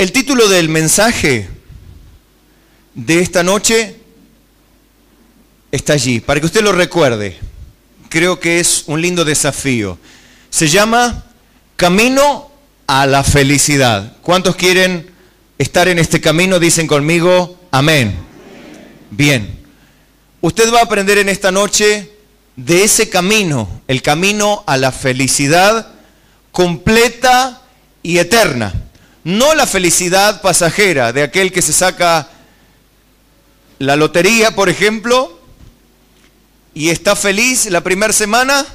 El título del mensaje de esta noche está allí, para que usted lo recuerde. Creo que es un lindo desafío. Se llama Camino a la Felicidad. ¿Cuántos quieren estar en este camino? Dicen conmigo, amén. Bien. Usted va a aprender en esta noche de ese camino, el camino a la felicidad completa y eterna. No la felicidad pasajera de aquel que se saca la lotería, por ejemplo, y está feliz la primera semana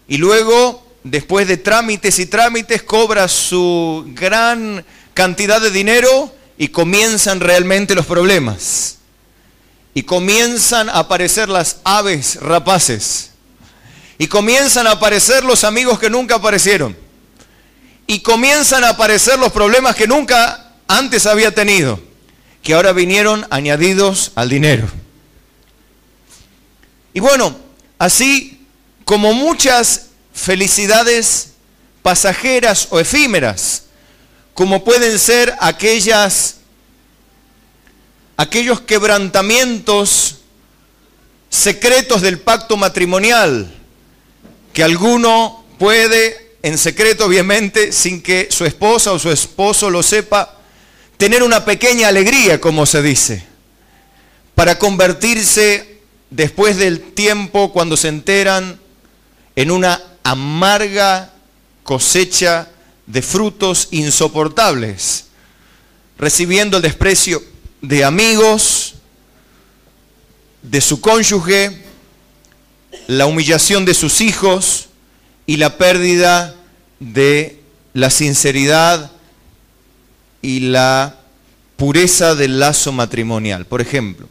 y luego, después de trámites y trámites, cobra su gran cantidad de dinero y comienzan realmente los problemas. Y comienzan a aparecer las aves rapaces. Y comienzan a aparecer los amigos que nunca aparecieron. Y comienzan a aparecer los problemas que nunca antes había tenido, que ahora vinieron añadidos al dinero. Y bueno, así como muchas felicidades pasajeras o efímeras, como pueden ser aquellos quebrantamientos secretos del pacto matrimonial, que alguno puede, en secreto obviamente, sin que su esposa o su esposo lo sepa, tener una pequeña alegría, como se dice, para convertirse después del tiempo, cuando se enteran, en una amarga cosecha de frutos insoportables, recibiendo el desprecio de amigos, de su cónyuge, la humillación de sus hijos y la pérdida de la sinceridad y la pureza del lazo matrimonial, por ejemplo.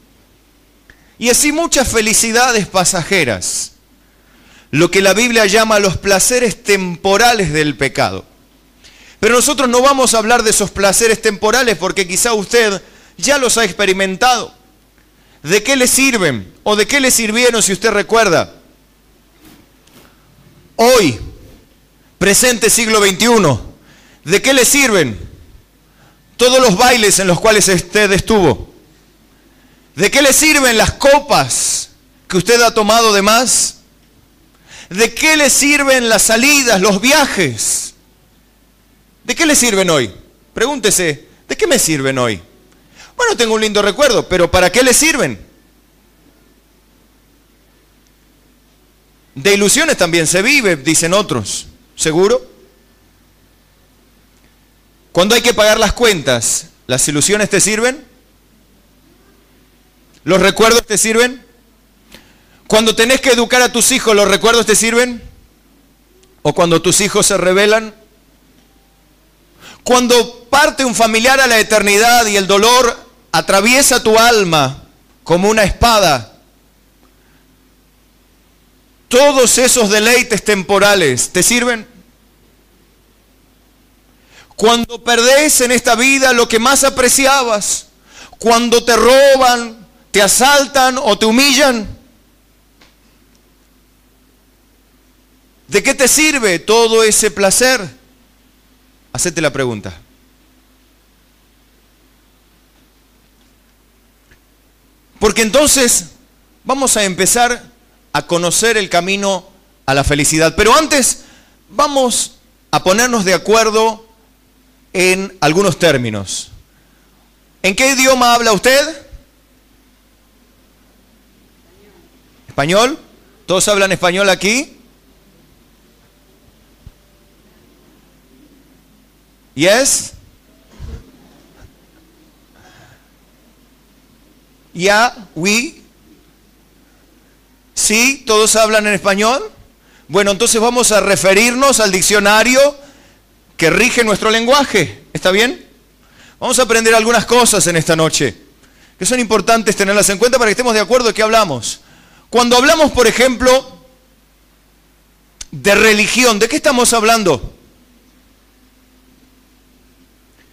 Y así muchas felicidades pasajeras, lo que la Biblia llama los placeres temporales del pecado. Pero nosotros no vamos a hablar de esos placeres temporales porque quizá usted ya los ha experimentado. ¿De qué le sirven? ¿O de qué le sirvieron, si usted recuerda? Hoy, presente siglo XXI, ¿de qué le sirven todos los bailes en los cuales usted estuvo? ¿De qué le sirven las copas que usted ha tomado de más? ¿De qué le sirven las salidas, los viajes? ¿De qué le sirven hoy? Pregúntese, ¿de qué me sirven hoy? Bueno, tengo un lindo recuerdo, pero ¿para qué le sirven? De ilusiones también se vive, dicen otros. ¿Seguro? Cuando hay que pagar las cuentas, ¿las ilusiones te sirven? ¿Los recuerdos te sirven? Cuando tenés que educar a tus hijos, ¿los recuerdos te sirven? ¿O cuando tus hijos se rebelan? Cuando parte un familiar a la eternidad y el dolor atraviesa tu alma como una espada, ¿todos esos deleites temporales te sirven? Cuando perdés en esta vida lo que más apreciabas, cuando te roban, te asaltan o te humillan, ¿de qué te sirve todo ese placer? Hacete la pregunta. Porque entonces vamos a empezar a conocer el camino a la felicidad. Pero antes vamos a ponernos de acuerdo en algunos términos. ¿En qué idioma habla usted? ¿Español? ¿Todos hablan español aquí? Yes? Yeah, we. ¿Sí? ¿Todos hablan en español? Bueno, entonces vamos a referirnos al diccionario que rige nuestro lenguaje. ¿Está bien? Vamos a aprender algunas cosas en esta noche que son importantes tenerlas en cuenta para que estemos de acuerdo de qué hablamos. Cuando hablamos, por ejemplo, de religión, ¿de qué estamos hablando?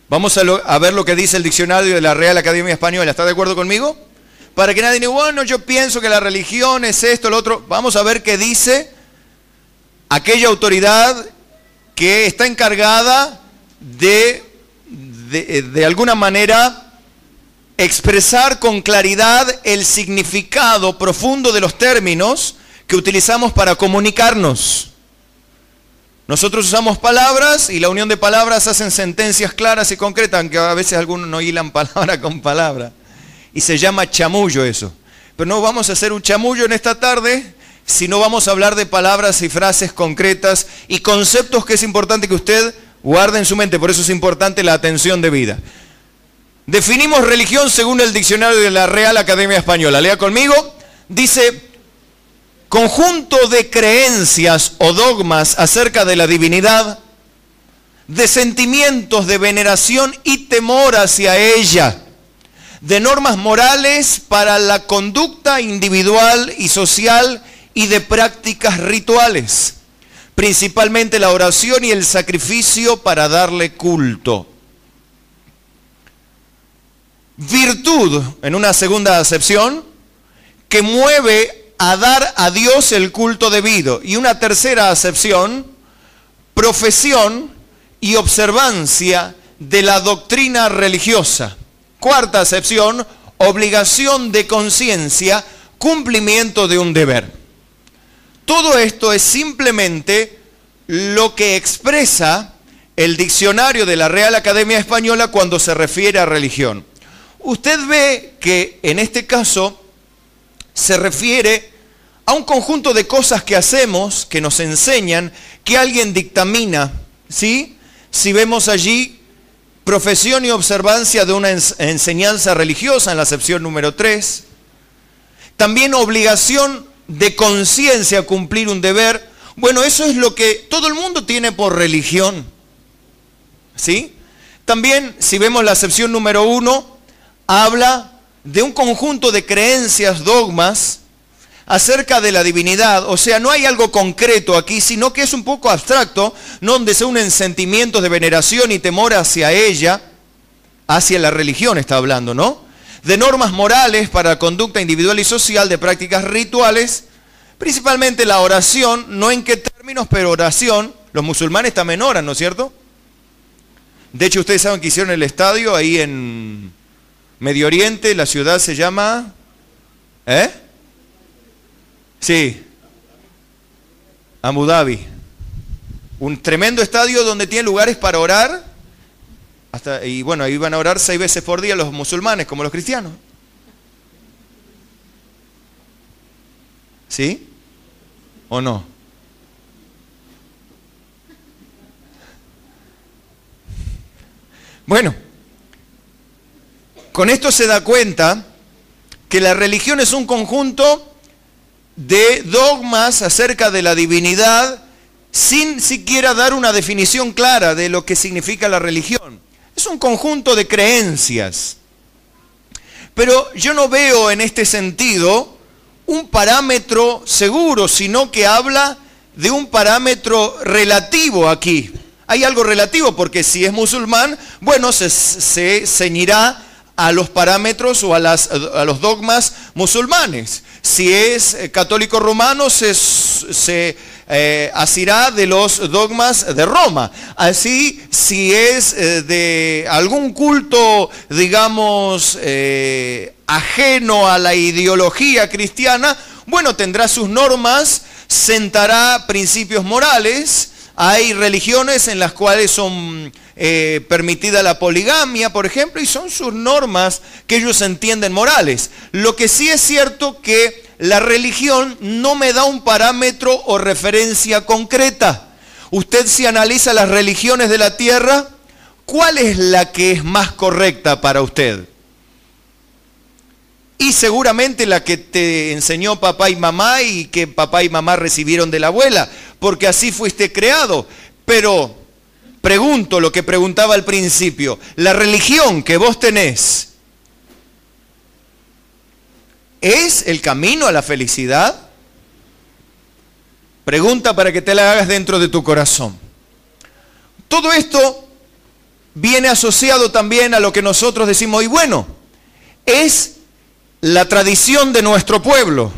Vamos a ver lo que dice el diccionario de la Real Academia Española. ¿Está de acuerdo conmigo? Para que nadie diga, bueno, yo pienso que la religión es esto, lo otro. Vamos a ver qué dice aquella autoridad que está encargada de de alguna manera expresar con claridad el significado profundo de los términos que utilizamos para comunicarnos. Nosotros usamos palabras y la unión de palabras hacen sentencias claras y concretas, aunque a veces algunos no hilan palabra con palabra. Y se llama chamullo eso. Pero no vamos a hacer un chamullo en esta tarde, sino vamos a hablar de palabras y frases concretas y conceptos que es importante que usted guarde en su mente. Por eso es importante la atención debida. Definimos religión según el diccionario de la Real Academia Española. Lea conmigo. Dice: conjunto de creencias o dogmas acerca de la divinidad, de sentimientos de veneración y temor hacia ella, de normas morales para la conducta individual y social y de prácticas rituales, principalmente la oración y el sacrificio para darle culto. Virtud, en una segunda acepción, que mueve a dar a Dios el culto debido. Y una tercera acepción, profesión y observancia de la doctrina religiosa. Cuarta acepción, obligación de conciencia, cumplimiento de un deber. Todo esto es simplemente lo que expresa el diccionario de la Real Academia Española cuando se refiere a religión. Usted ve que en este caso se refiere a un conjunto de cosas que hacemos, que nos enseñan, que alguien dictamina, ¿sí? Si vemos allí profesión y observancia de una enseñanza religiosa en la acepción número 3. También obligación de conciencia, cumplir un deber. Bueno, eso es lo que todo el mundo tiene por religión, ¿sí? También, si vemos la acepción número 1, habla de un conjunto de creencias, dogmas, acerca de la divinidad. O sea, no hay algo concreto aquí, sino que es un poco abstracto, no donde se unen sentimientos de veneración y temor hacia ella, hacia la religión está hablando, ¿no? De normas morales para la conducta individual y social, de prácticas rituales, principalmente la oración, no en qué términos, pero oración. Los musulmanes también oran, ¿no es cierto? De hecho, ustedes saben que hicieron el estadio ahí en Medio Oriente, la ciudad se llama... Sí, Abu Dhabi. Un tremendo estadio donde tiene lugares para orar. Y bueno, ahí van a orar 6 veces por día los musulmanes, como los cristianos. ¿Sí? ¿O no? Bueno, con esto se da cuenta que la religión es un conjunto de dogmas acerca de la divinidad sin siquiera dar una definición clara de lo que significa la religión. Es un conjunto de creencias. Pero yo no veo en este sentido un parámetro seguro, sino que habla de un parámetro relativo aquí. Hay algo relativo porque si es musulmán, bueno, se ceñirá a los parámetros o a los dogmas musulmanes. Si es católico romano, se asirá de los dogmas de Roma. Así, si es de algún culto, digamos, ajeno a la ideología cristiana, bueno, tendrá sus normas, sentará principios morales. Hay religiones en las cuales son permitida la poligamia, por ejemplo, y son sus normas que ellos entienden morales. Lo que sí es cierto que la religión no me da un parámetro o referencia concreta. Usted, si analiza las religiones de la tierra, ¿cuál es la que es más correcta para usted? Y seguramente la que te enseñó papá y mamá y que papá y mamá recibieron de la abuela, porque así fuiste creado. Pero pregunto lo que preguntaba al principio, ¿la religión que vos tenés es el camino a la felicidad? Pregunta para que te la hagas dentro de tu corazón. Todo esto viene asociado también a lo que nosotros decimos, y bueno, es la tradición de nuestro pueblo.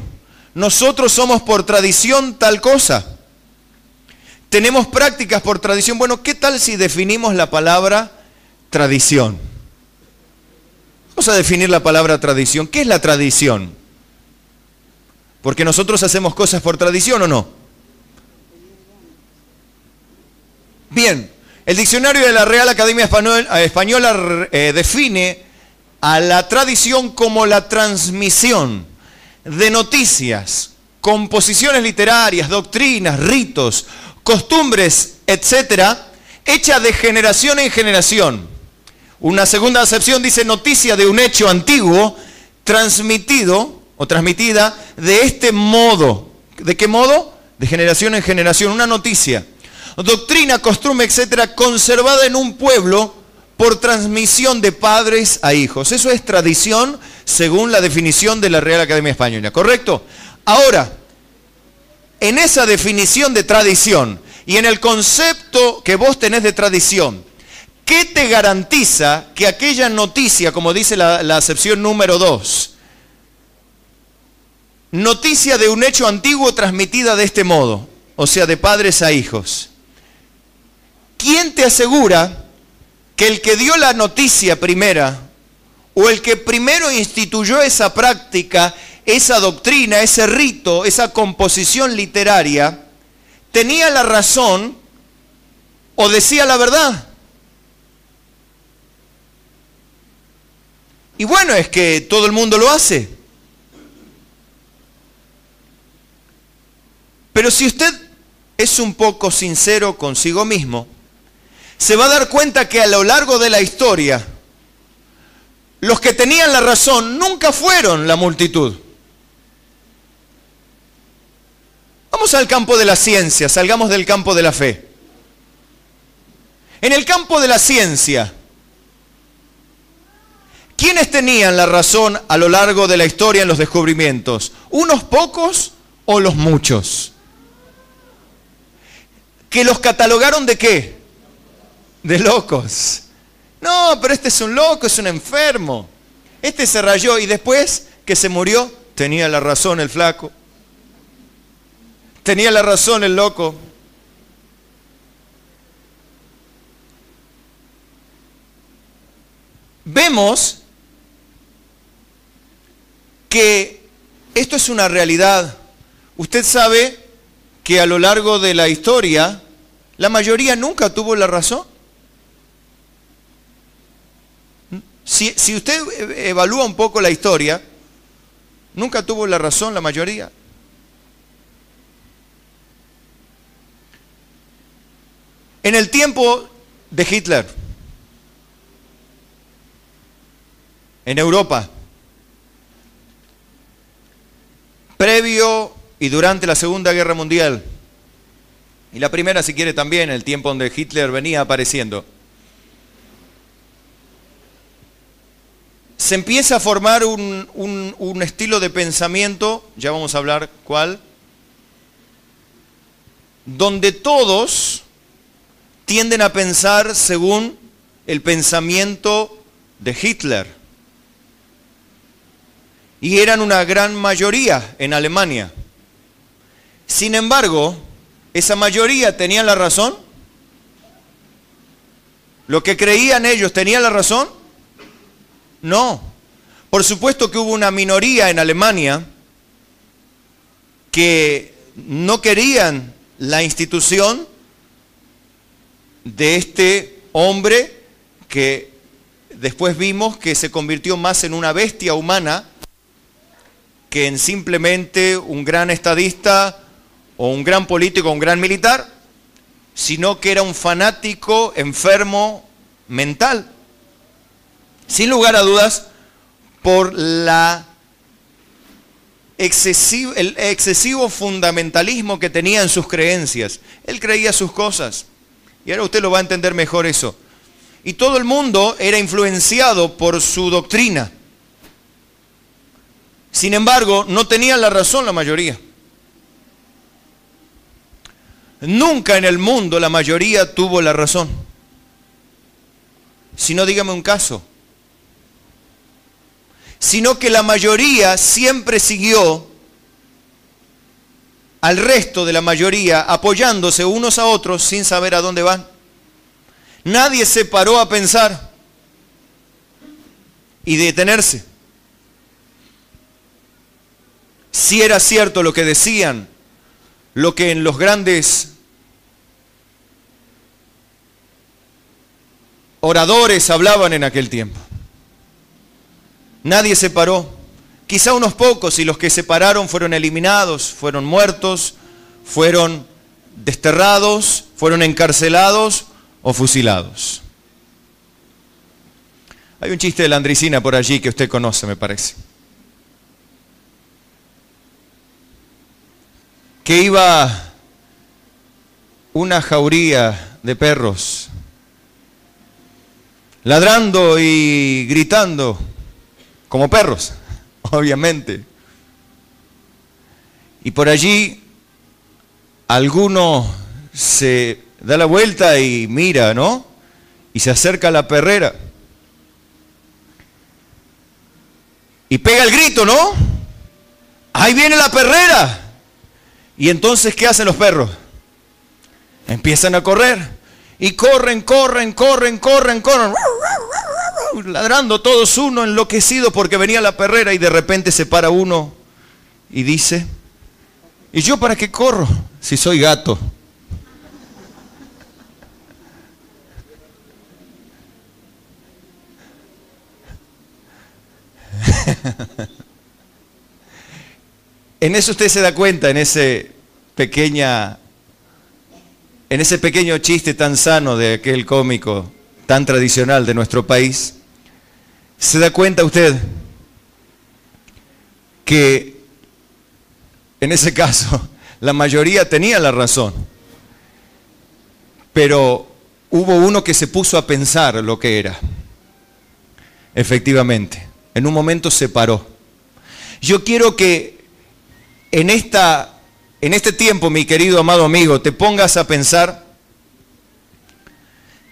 Nosotros somos por tradición tal cosa. Tenemos prácticas por tradición. Bueno, ¿qué tal si definimos la palabra tradición? Vamos a definir la palabra tradición. ¿Qué es la tradición? Porque nosotros hacemos cosas por tradición, ¿o no? Bien, el diccionario de la Real Academia Española define a la tradición como la transmisión de noticias, composiciones literarias, doctrinas, ritos, costumbres, etcétera, hecha de generación en generación. Una segunda acepción dice noticia de un hecho antiguo transmitido o transmitida de este modo. ¿De qué modo? De generación en generación, una noticia. Doctrina, costumbre, etcétera, conservada en un pueblo por transmisión de padres a hijos. Eso es tradición según la definición de la Real Academia Española, ¿correcto? Ahora, en esa definición de tradición y en el concepto que vos tenés de tradición, ¿qué te garantiza que aquella noticia, como dice la acepción número 2, noticia de un hecho antiguo transmitida de este modo, o sea, de padres a hijos? ¿Quién te asegura que el que dio la noticia primera, o el que primero instituyó esa práctica, esa doctrina, ese rito, esa composición literaria, tenía la razón o decía la verdad? Y bueno, es que todo el mundo lo hace. Pero si usted es un poco sincero consigo mismo, se va a dar cuenta que a lo largo de la historia, los que tenían la razón nunca fueron la multitud. Vamos al campo de la ciencia, salgamos del campo de la fe. En el campo de la ciencia, ¿quiénes tenían la razón a lo largo de la historia en los descubrimientos? ¿Unos pocos o los muchos? ¿Que los catalogaron de qué? De locos. No, pero este es un loco, es un enfermo. Este se rayó y después que se murió, tenía la razón el flaco. Tenía la razón el loco. Vemos que esto es una realidad. Usted sabe que a lo largo de la historia, la mayoría nunca tuvo la razón. Si usted evalúa un poco la historia, nunca tuvo la razón la mayoría. En el tiempo de Hitler, en Europa, previo y durante la Segunda Guerra Mundial, y la primera si quiere también, el tiempo donde Hitler venía apareciendo, se empieza a formar un estilo de pensamiento, ya vamos a hablar cuál, donde todos tienden a pensar según el pensamiento de Hitler. Y eran una gran mayoría en Alemania. Sin embargo, ¿esa mayoría tenía la razón? ¿Lo que creían ellos tenía la razón? No. Por supuesto que hubo una minoría en Alemania que no querían la institución de este hombre que después vimos que se convirtió más en una bestia humana que en simplemente un gran estadista o un gran político o un gran militar, sino que era un fanático enfermo mental. Sin lugar a dudas, por el excesivo fundamentalismo que tenía en sus creencias. Él creía sus cosas. Y ahora usted lo va a entender mejor eso. Y todo el mundo era influenciado por su doctrina. Sin embargo, no tenían la razón la mayoría. Nunca en el mundo la mayoría tuvo la razón. Si no, dígame un caso. Sino que la mayoría siempre siguió al resto de la mayoría apoyándose unos a otros sin saber a dónde van. Nadie se paró a pensar, y detenerse. Si era cierto lo que decían, lo que en los grandes oradores hablaban en aquel tiempo. Nadie se paró. Quizá unos pocos, y los que se pararon fueron eliminados, fueron muertos, fueron desterrados, fueron encarcelados o fusilados. Hay un chiste de la Landricina por allí que usted conoce, me parece. Que iba una jauría de perros ladrando y gritando como perros, obviamente. Y por allí alguno se da la vuelta y mira, ¿no? Y se acerca a la perrera. Y pega el grito, ¿no? ¡Ahí viene la perrera! Y entonces, ¿qué hacen los perros? Empiezan a correr. Y corren, ladrando todos uno enloquecido porque venía la perrera, y de repente se para uno y dice: ¿y yo para qué corro si soy gato? En eso usted se da cuenta, en ese pequeño chiste tan sano de aquel cómico tan tradicional de nuestro país. ¿Se da cuenta usted que en ese caso la mayoría tenía la razón? Pero hubo uno que se puso a pensar lo que era. Efectivamente, en un momento se paró. Yo quiero que en este tiempo, mi querido amado amigo, te pongas a pensar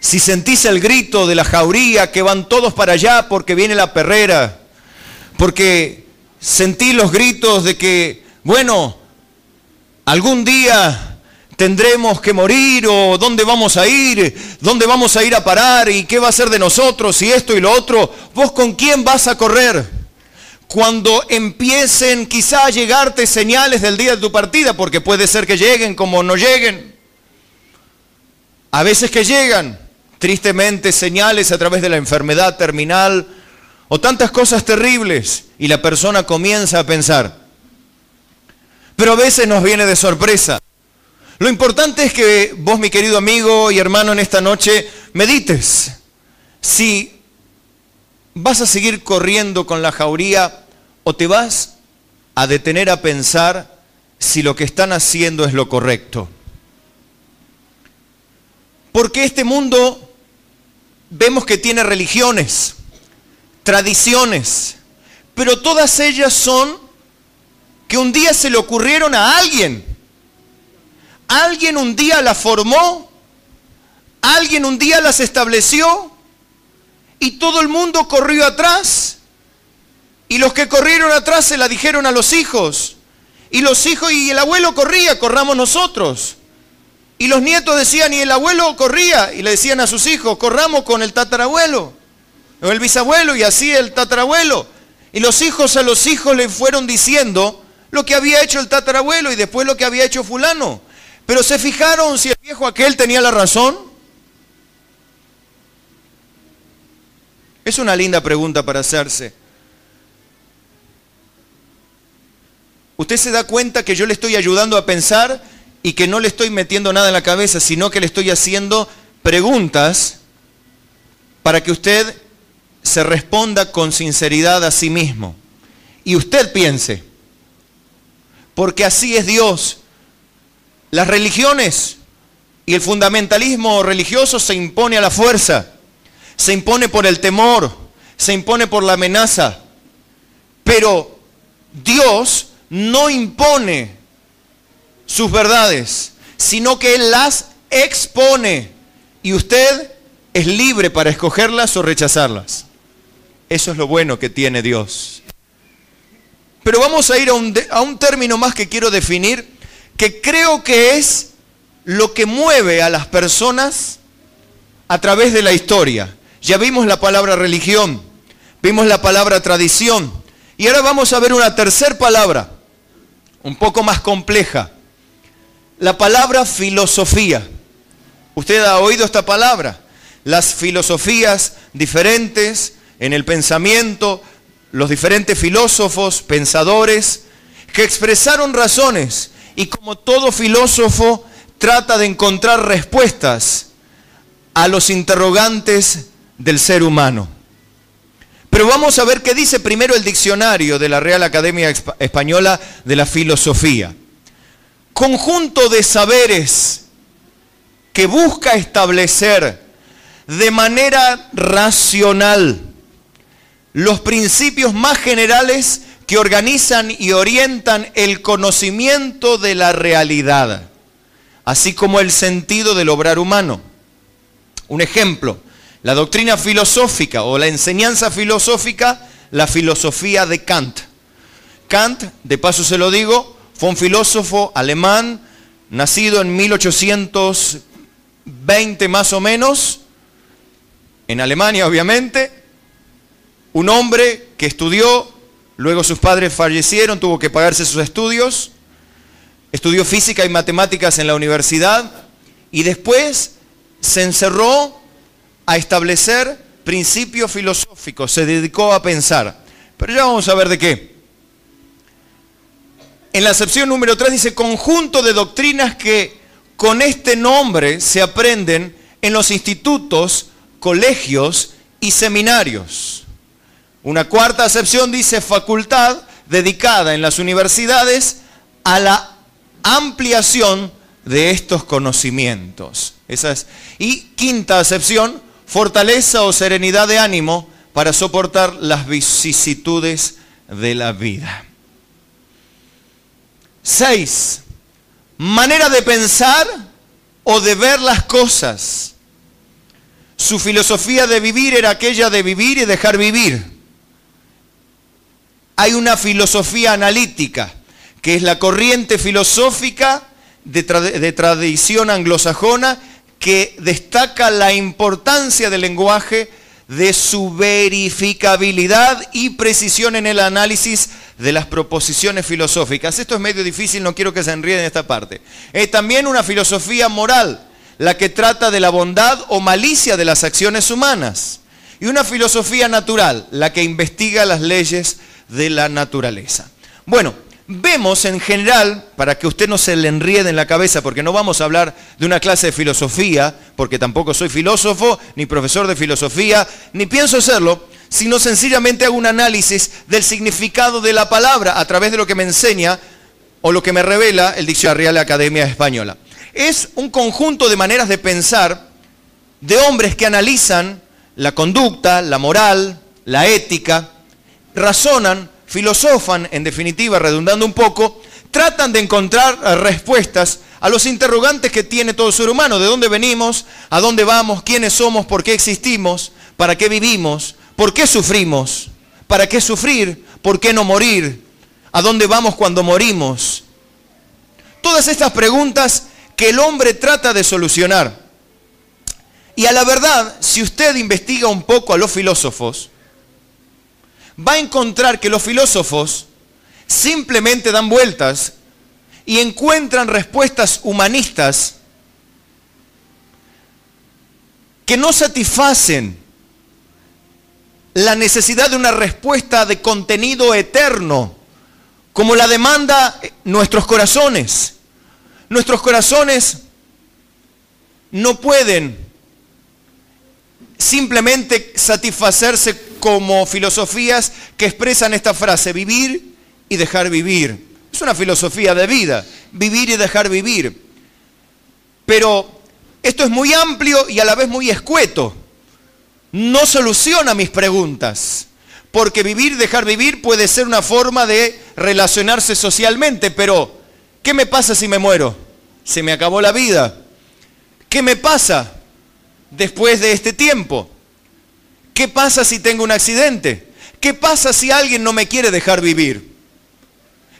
si sentís el grito de la jauría que van todos para allá porque viene la perrera, porque sentís los gritos de que, bueno, algún día tendremos que morir, o dónde vamos a ir a parar, y qué va a ser de nosotros, y esto y lo otro. ¿Vos con quién vas a correr? Cuando empiecen quizá a llegarte señales del día de tu partida, porque puede ser que lleguen como no lleguen. A veces que llegan, tristemente, señales a través de la enfermedad terminal o tantas cosas terribles, y la persona comienza a pensar. Pero a veces nos viene de sorpresa. Lo importante es que vos, mi querido amigo y hermano, en esta noche medites si vas a seguir corriendo con la jauría o te vas a detener a pensar si lo que están haciendo es lo correcto. Porque este mundo vemos que tiene religiones, tradiciones, pero todas ellas son que un día se le ocurrieron a alguien. Alguien un día las formó, alguien un día las estableció, y todo el mundo corrió atrás. Y los que corrieron atrás se la dijeron a los hijos. Y los hijos y el abuelo corría, corramos nosotros. Y los nietos decían, y el abuelo corría, y le decían a sus hijos, corramos con el tatarabuelo, o el bisabuelo, y así el tatarabuelo. Y los hijos a los hijos le fueron diciendo lo que había hecho el tatarabuelo y después lo que había hecho fulano. Pero ¿se fijaron si el viejo aquel tenía la razón? Es una linda pregunta para hacerse. Usted se da cuenta que yo le estoy ayudando a pensar y que no le estoy metiendo nada en la cabeza, sino que le estoy haciendo preguntas para que usted se responda con sinceridad a sí mismo. Y usted piense, porque así es Dios. Las religiones y el fundamentalismo religioso se impone a la fuerza, se impone por el temor, se impone por la amenaza. Pero Dios no impone sus verdades, sino que Él las expone, y usted es libre para escogerlas o rechazarlas. Eso es lo bueno que tiene Dios. Pero vamos a ir a un término más que quiero definir, que creo que es lo que mueve a las personas a través de la historia. Ya vimos la palabra religión, Vimos la palabra tradición. Y ahora vamos a ver una tercera palabra, un poco más compleja. La palabra filosofía. ¿Usted ha oído esta palabra? Las filosofías diferentes en el pensamiento, los diferentes filósofos, pensadores, que expresaron razones. Y como todo filósofo, trata de encontrar respuestas a los interrogantes del ser humano. Pero vamos a ver qué dice primero el diccionario de la Real Academia Española de la Filosofía. Conjunto de saberes que busca establecer de manera racional los principios más generales que organizan y orientan el conocimiento de la realidad, así como el sentido del obrar humano. Un ejemplo, la doctrina filosófica o la enseñanza filosófica, la filosofía de Kant. Kant, de paso se lo digo, fue un filósofo alemán, nacido en 1820 más o menos, en Alemania obviamente, un hombre que estudió, luego sus padres fallecieron, tuvo que pagarse sus estudios, estudió física y matemáticas en la universidad y después se encerró a establecer principios filosóficos, se dedicó a pensar. Pero ya vamos a ver de qué. En la acepción número 3 dice, conjunto de doctrinas que con este nombre se aprenden en los institutos, colegios y seminarios. Una cuarta acepción dice, facultad dedicada en las universidades a la ampliación de estos conocimientos. Esa es. Y quinta acepción, fortaleza o serenidad de ánimo para soportar las vicisitudes de la vida. 6. Manera de pensar o de ver las cosas. Su filosofía de vivir era aquella de vivir y dejar vivir. Hay una filosofía analítica, que es la corriente filosófica de tradición anglosajona, que destaca la importancia del lenguaje, de su verificabilidad y precisión en el análisis de las proposiciones filosóficas. Esto es medio difícil, no quiero que se enríen en esta parte. Es también una filosofía moral, la que trata de la bondad o malicia de las acciones humanas. Y una filosofía natural, la que investiga las leyes de la naturaleza. Bueno, vemos en general, para que usted no se le enriede en la cabeza, porque no vamos a hablar de una clase de filosofía, porque tampoco soy filósofo, ni profesor de filosofía, ni pienso serlo, sino sencillamente hago un análisis del significado de la palabra a través de lo que me enseña o lo que me revela el diccionario de la Real Academia Española. Es un conjunto de maneras de pensar de hombres que analizan la conducta, la moral, la ética, razonan, filosofan, en definitiva, redundando un poco, tratan de encontrar respuestas a los interrogantes que tiene todo ser humano. ¿De dónde venimos? ¿A dónde vamos? ¿Quiénes somos? ¿Por qué existimos? ¿Para qué vivimos? ¿Por qué sufrimos? ¿Para qué sufrir? ¿Por qué no morir? ¿A dónde vamos cuando morimos? Todas estas preguntas que el hombre trata de solucionar. Y a la verdad, si usted investiga un poco a los filósofos, va a encontrar que los filósofos simplemente dan vueltas y encuentran respuestas humanistas que no satisfacen la necesidad de una respuesta de contenido eterno, como la demanda nuestros corazones. Nuestros corazones no pueden simplemente satisfacerse como filosofías que expresan esta frase, vivir y dejar vivir. Es una filosofía de vida, vivir y dejar vivir. Pero esto es muy amplio y a la vez muy escueto. No soluciona mis preguntas, porque vivir y dejar vivir puede ser una forma de relacionarse socialmente, pero ¿qué me pasa si me muero? Se me acabó la vida. ¿Qué me pasa después de este tiempo? ¿Qué pasa si tengo un accidente? ¿Qué pasa si alguien no me quiere dejar vivir?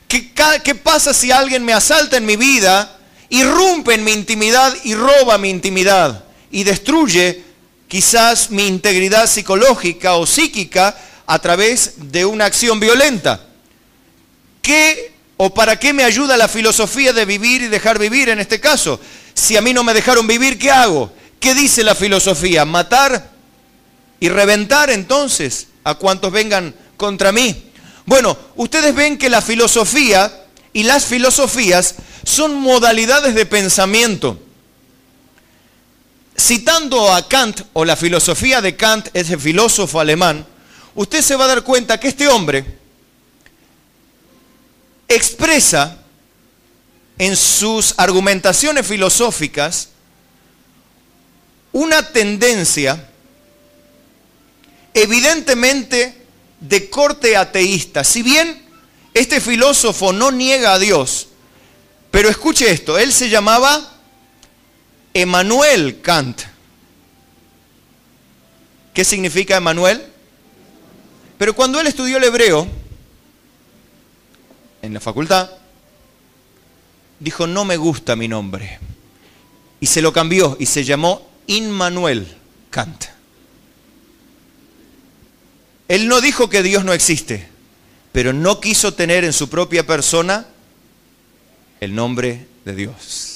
¿Qué pasa si alguien me asalta en mi vida, irrumpe en mi intimidad y roba mi intimidad y destruye quizás mi integridad psicológica o psíquica a través de una acción violenta. ¿Qué o para qué me ayuda la filosofía de vivir y dejar vivir en este caso? Si a mí no me dejaron vivir, ¿qué hago? ¿Qué dice la filosofía? ¿Matar y reventar entonces a cuantos vengan contra mí? Bueno, ustedes ven que la filosofía y las filosofías son modalidades de pensamiento. Citando a Kant, o la filosofía de Kant, ese filósofo alemán, usted se va a dar cuenta que este hombre expresa en sus argumentaciones filosóficas una tendencia evidentemente de corte ateísta. Si bien este filósofo no niega a Dios, pero escuche esto, él se llamaba Emmanuel Kant. ¿Qué significa Emmanuel? Pero cuando él estudió el hebreo en la facultad, dijo, no me gusta mi nombre. Y se lo cambió y se llamó Immanuel Kant. Él no dijo que Dios no existe, pero no quiso tener en su propia persona el nombre de Dios.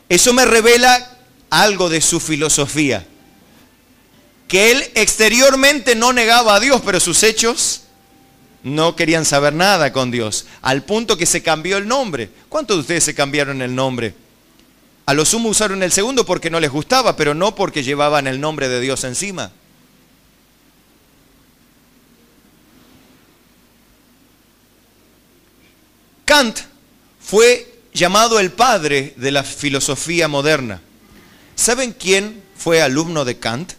Eso me revela algo de su filosofía, que él exteriormente no negaba a Dios, pero sus hechos no querían saber nada con Dios, al punto que se cambió el nombre. ¿Cuántos de ustedes se cambiaron el nombre? A lo sumo usaron el segundo porque no les gustaba, pero no porque llevaban el nombre de Dios encima. Kant fue llamado el padre de la filosofía moderna. ¿Saben quién fue alumno de Kant?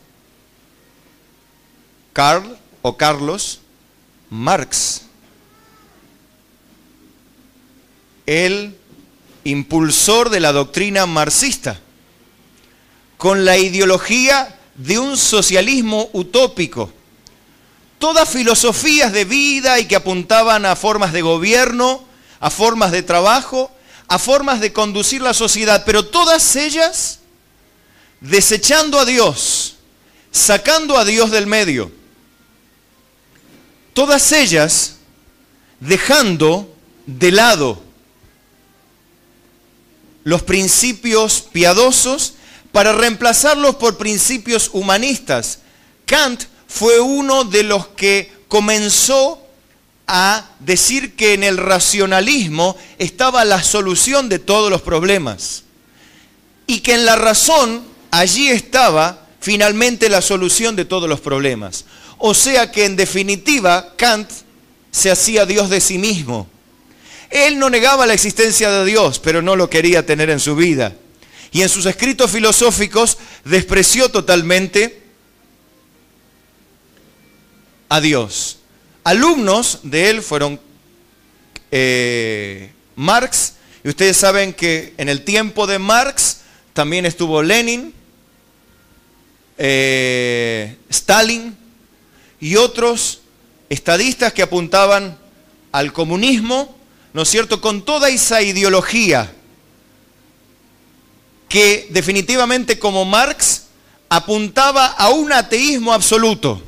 Carlos Marx, el impulsor de la doctrina marxista, con la ideología de un socialismo utópico. Todas filosofías de vida y que apuntaban a formas de gobierno, a formas de trabajo, a formas de conducir la sociedad, pero todas ellas desechando a Dios, sacando a Dios del medio. Todas ellas dejando de lado los principios piadosos para reemplazarlos por principios humanistas. Kant fue uno de los que comenzó a decir que en el racionalismo estaba la solución de todos los problemas y que en la razón allí estaba finalmente la solución de todos los problemas. O sea que en definitiva Kant se hacía Dios de sí mismo. Él no negaba la existencia de Dios, pero no lo quería tener en su vida. Y en sus escritos filosóficos despreció totalmente a Dios. Alumnos de él fueron Marx, y ustedes saben que en el tiempo de Marx también estuvo Lenin, Stalin y otros estadistas que apuntaban al comunismo, ¿no es cierto?, con toda esa ideología que definitivamente como Marx apuntaba a un ateísmo absoluto.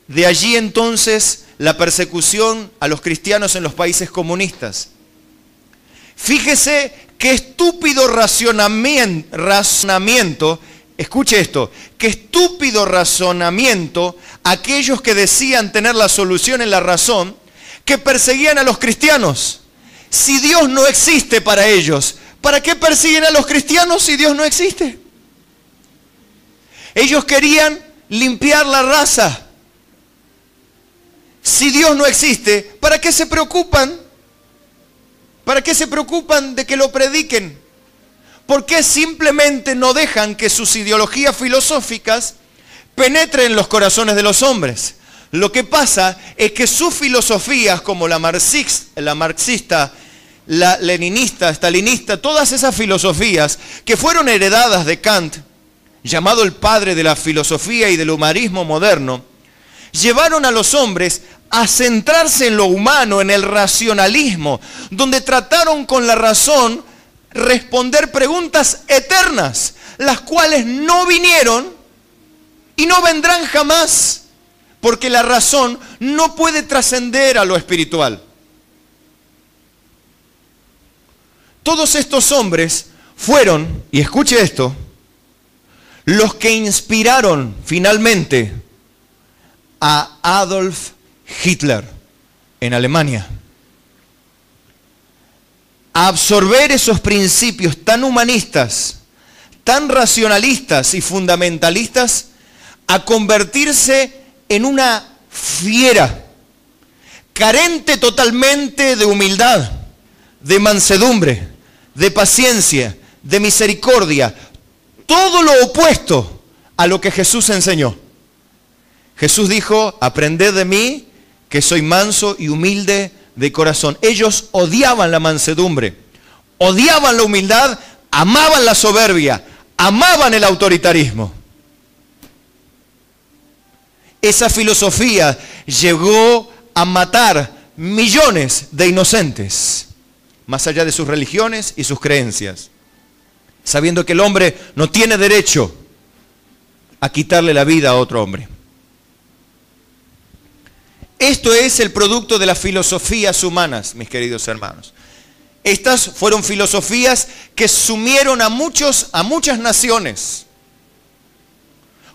De allí entonces la persecución a los cristianos en los países comunistas. Fíjese qué estúpido razonamiento, escuche esto, qué estúpido razonamiento aquellos que decían tener la solución en la razón, que perseguían a los cristianos. Si Dios no existe para ellos, ¿para qué persiguen a los cristianos si Dios no existe? Ellos querían limpiar la raza. Si Dios no existe, ¿para qué se preocupan? ¿Para qué se preocupan de que lo prediquen? ¿Por qué simplemente no dejan que sus ideologías filosóficas penetren en los corazones de los hombres? Lo que pasa es que sus filosofías, como la marxista, la leninista, stalinista, todas esas filosofías que fueron heredadas de Kant, llamado el padre de la filosofía y del humanismo moderno, llevaron a los hombres a centrarse en lo humano, en el racionalismo, donde trataron con la razón responder preguntas eternas, las cuales no vinieron y no vendrán jamás, porque la razón no puede trascender a lo espiritual. Todos estos hombres fueron, y escuche esto, los que inspiraron finalmente a Adolf Hitler en Alemania a absorber esos principios tan humanistas, tan racionalistas y fundamentalistas, a convertirse en una fiera, carente totalmente de humildad, de mansedumbre, de paciencia, de misericordia, todo lo opuesto a lo que Jesús enseñó. Jesús dijo, aprended de mí, que soy manso y humilde de corazón. Ellos odiaban la mansedumbre, odiaban la humildad, amaban la soberbia, amaban el autoritarismo. Esa filosofía llegó a matar millones de inocentes, más allá de sus religiones y sus creencias, sabiendo que el hombre no tiene derecho a quitarle la vida a otro hombre. Esto es el producto de las filosofías humanas, mis queridos hermanos. Estas fueron filosofías que sumieron a muchas naciones,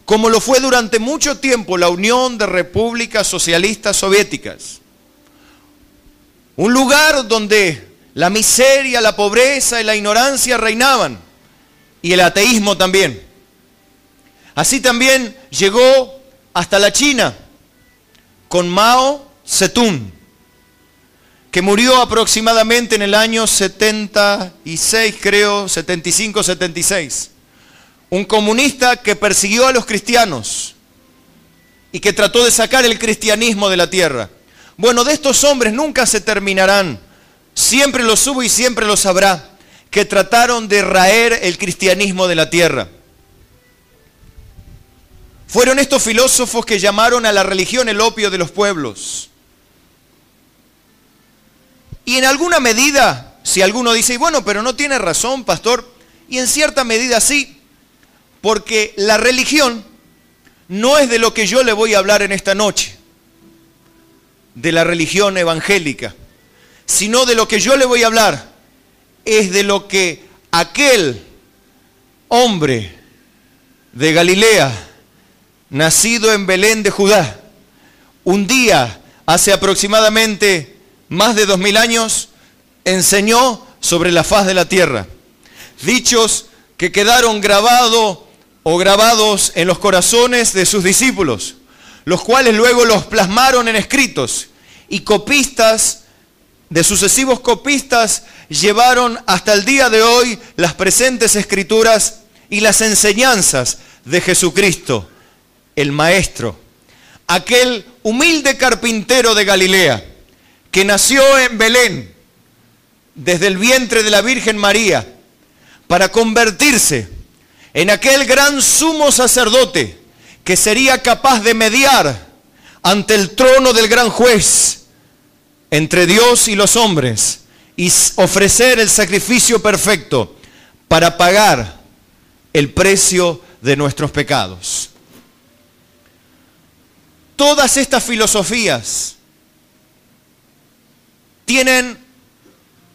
como lo fue durante mucho tiempo la Unión de Repúblicas Socialistas Soviéticas. Un lugar donde la miseria, la pobreza y la ignorancia reinaban, y el ateísmo también. Así también llegó hasta la China, con Mao Zedong, que murió aproximadamente en el año 76, creo, 75, 76. Un comunista que persiguió a los cristianos y que trató de sacar el cristianismo de la tierra. Bueno, de estos hombres nunca se terminarán, siempre los hubo y siempre los habrá, que trataron de raer el cristianismo de la tierra. Fueron estos filósofos que llamaron a la religión el opio de los pueblos. Y en alguna medida, si alguno dice, y bueno, pero no tiene razón, pastor, y en cierta medida sí, porque la religión no es de lo que yo le voy a hablar en esta noche, de la religión evangélica, sino de lo que yo le voy a hablar es de lo que aquel hombre de Galilea, nacido en Belén de Judá, un día, hace aproximadamente más de 2000 años, enseñó sobre la faz de la tierra. Dichos que quedaron grabados en los corazones de sus discípulos, los cuales luego los plasmaron en escritos, y copistas, de sucesivos copistas, llevaron hasta el día de hoy las presentes escrituras y las enseñanzas de Jesucristo, el Maestro, aquel humilde carpintero de Galilea, que nació en Belén, desde el vientre de la Virgen María, para convertirse en aquel gran sumo sacerdote que sería capaz de mediar ante el trono del gran juez entre Dios y los hombres y ofrecer el sacrificio perfecto para pagar el precio de nuestros pecados. Todas estas filosofías tienen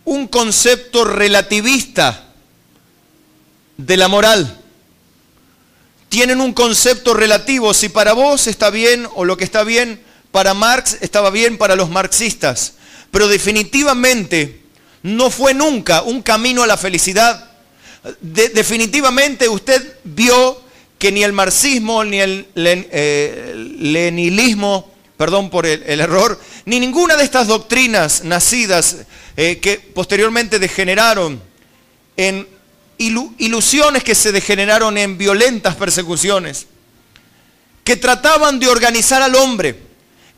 un concepto relativista de la moral. Tienen un concepto relativo. Si para vos está bien o lo que está bien para Marx estaba bien para los marxistas. Pero definitivamente no fue nunca un camino a la felicidad. Definitivamente usted vio que ni el marxismo, ni el leninismo, perdón por el error, ni ninguna de estas doctrinas nacidas que posteriormente degeneraron en ilusiones que se degeneraron en violentas persecuciones, que trataban de organizar al hombre,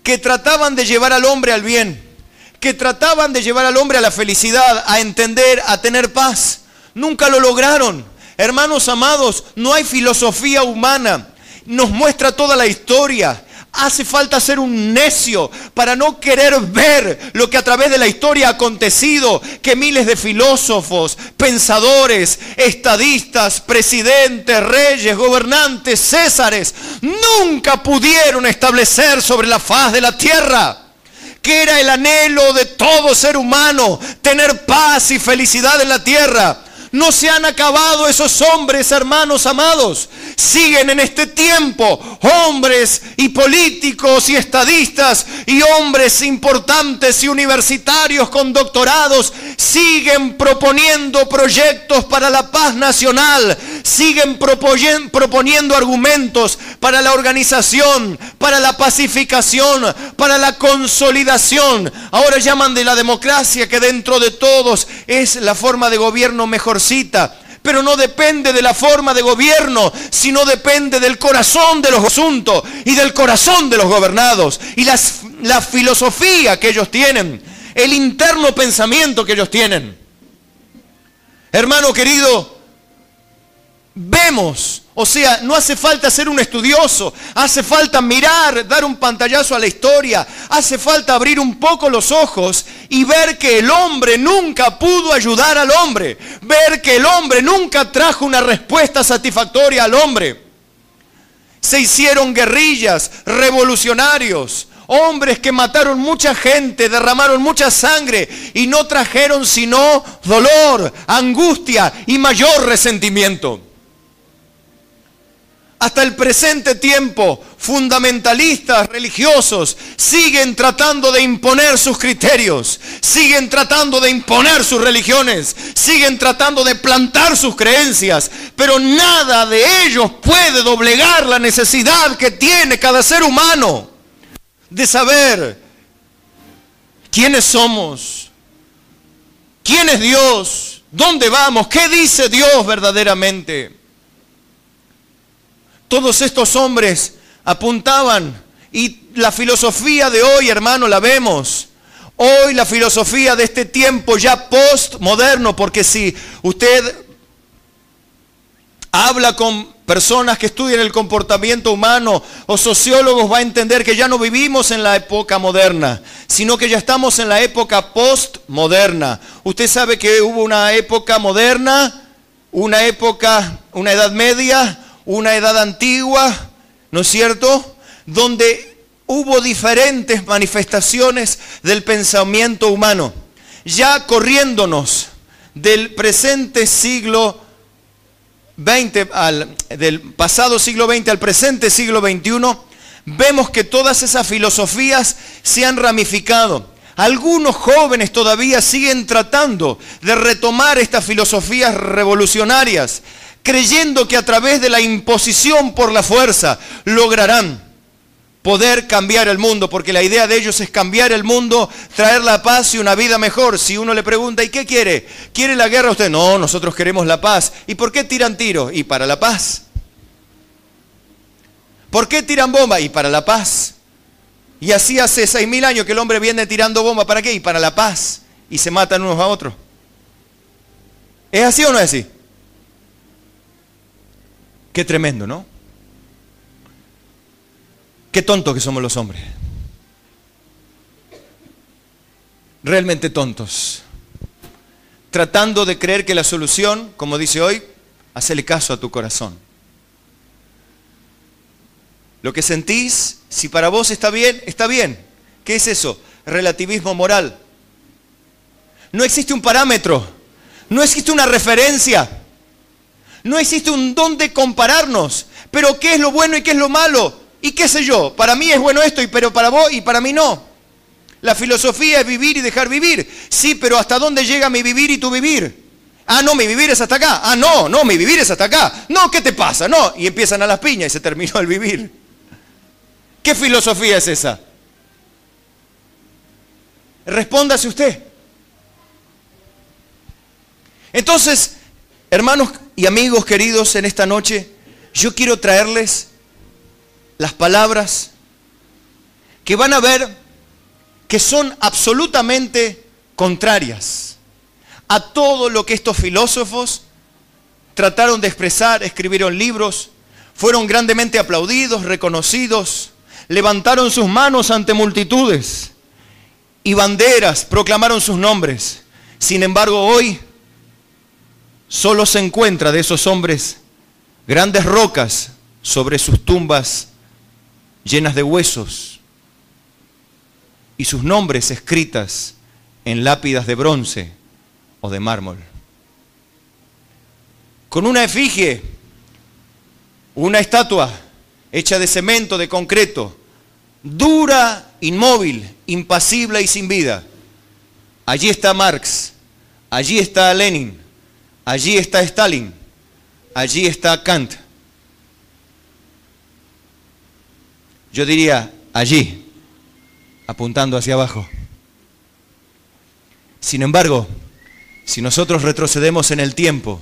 que trataban de llevar al hombre al bien, que trataban de llevar al hombre a la felicidad, a entender, a tener paz. Nunca lo lograron. Hermanos amados, no hay filosofía humana. Nos muestra toda la historia. Hace falta ser un necio para no querer ver lo que a través de la historia ha acontecido, que miles de filósofos, pensadores, estadistas, presidentes, reyes, gobernantes, césares, nunca pudieron establecer sobre la faz de la tierra, que era el anhelo de todo ser humano, tener paz y felicidad en la tierra. No se han acabado esos hombres, hermanos amados. Siguen en este tiempo hombres y políticos y estadistas y hombres importantes y universitarios con doctorados. Siguen proponiendo proyectos para la paz nacional. Siguen proponiendo argumentos para la organización, para la pacificación, para la consolidación. Ahora llaman de la democracia, que dentro de todos es la forma de gobierno mejorcita. Pero no depende de la forma de gobierno, sino depende del corazón de los asuntos y del corazón de los gobernados y la filosofía que ellos tienen, el interno pensamiento que ellos tienen. Hermano querido, vemos, o sea, no hace falta ser un estudioso, hace falta mirar, dar un pantallazo a la historia, hace falta abrir un poco los ojos y ver que el hombre nunca pudo ayudar al hombre, ver que el hombre nunca trajo una respuesta satisfactoria al hombre. Se hicieron guerrillas, revolucionarios, hombres que mataron mucha gente, derramaron mucha sangre y no trajeron sino dolor, angustia y mayor resentimiento. Hasta el presente tiempo, fundamentalistas religiosos siguen tratando de imponer sus criterios, siguen tratando de imponer sus religiones, siguen tratando de plantar sus creencias, pero nada de ellos puede doblegar la necesidad que tiene cada ser humano de saber quiénes somos, quién es Dios, dónde vamos, qué dice Dios verdaderamente. Todos estos hombres apuntaban, y la filosofía de hoy, hermano, la vemos. Hoy la filosofía de este tiempo ya postmoderno, porque si usted habla con personas que estudian el comportamiento humano o sociólogos, va a entender que ya no vivimos en la época moderna, sino que ya estamos en la época postmoderna. Usted sabe que hubo una época moderna, una edad media, una edad antigua, ¿no es cierto?, donde hubo diferentes manifestaciones del pensamiento humano. Ya corriéndonos del presente siglo XX, del pasado siglo XX al presente siglo XXI, vemos que todas esas filosofías se han ramificado. Algunos jóvenes todavía siguen tratando de retomar estas filosofías revolucionarias, creyendo que a través de la imposición por la fuerza lograrán poder cambiar el mundo, porque la idea de ellos es cambiar el mundo, traer la paz y una vida mejor. Si uno le pregunta, ¿y qué quiere? ¿Quiere la guerra usted? No, nosotros queremos la paz. ¿Y por qué tiran tiros? Y para la paz. ¿Por qué tiran bombas? Y para la paz. Y así hace 6.000 años que el hombre viene tirando bombas. ¿Para qué? Y para la paz. Y se matan unos a otros. ¿Es así o no es así? Qué tremendo, ¿no? Qué tontos que somos los hombres. Realmente tontos. Tratando de creer que la solución, como dice hoy, hacele caso a tu corazón. Lo que sentís, si para vos está bien, está bien. ¿Qué es eso? Relativismo moral. No existe un parámetro, no existe una referencia. No existe un dónde compararnos. Pero ¿qué es lo bueno y qué es lo malo? Y qué sé yo, para mí es bueno esto, pero para vos y para mí no. La filosofía es vivir y dejar vivir. Sí, pero ¿hasta dónde llega mi vivir y tu vivir? Ah, no, mi vivir es hasta acá. Ah, no, mi vivir es hasta acá. No, ¿qué te pasa? No, y empiezan a las piñas y se terminó el vivir. ¿Qué filosofía es esa? Respóndase usted. Entonces, hermanos y amigos queridos, en esta noche yo quiero traerles las palabras que van a ver que son absolutamente contrarias a todo lo que estos filósofos trataron de expresar, escribieron libros, fueron grandemente aplaudidos, reconocidos, levantaron sus manos ante multitudes y banderas proclamaron sus nombres. Sin embargo, hoy solo se encuentra de esos hombres grandes rocas sobre sus tumbas llenas de huesos y sus nombres escritas en lápidas de bronce o de mármol. Con una efigie, una estatua hecha de cemento, de concreto, dura, inmóvil, impasible y sin vida. Allí está Marx, allí está Lenin, allí está Stalin, allí está Kant. Yo diría allí, apuntando hacia abajo. Sin embargo, si nosotros retrocedemos en el tiempo,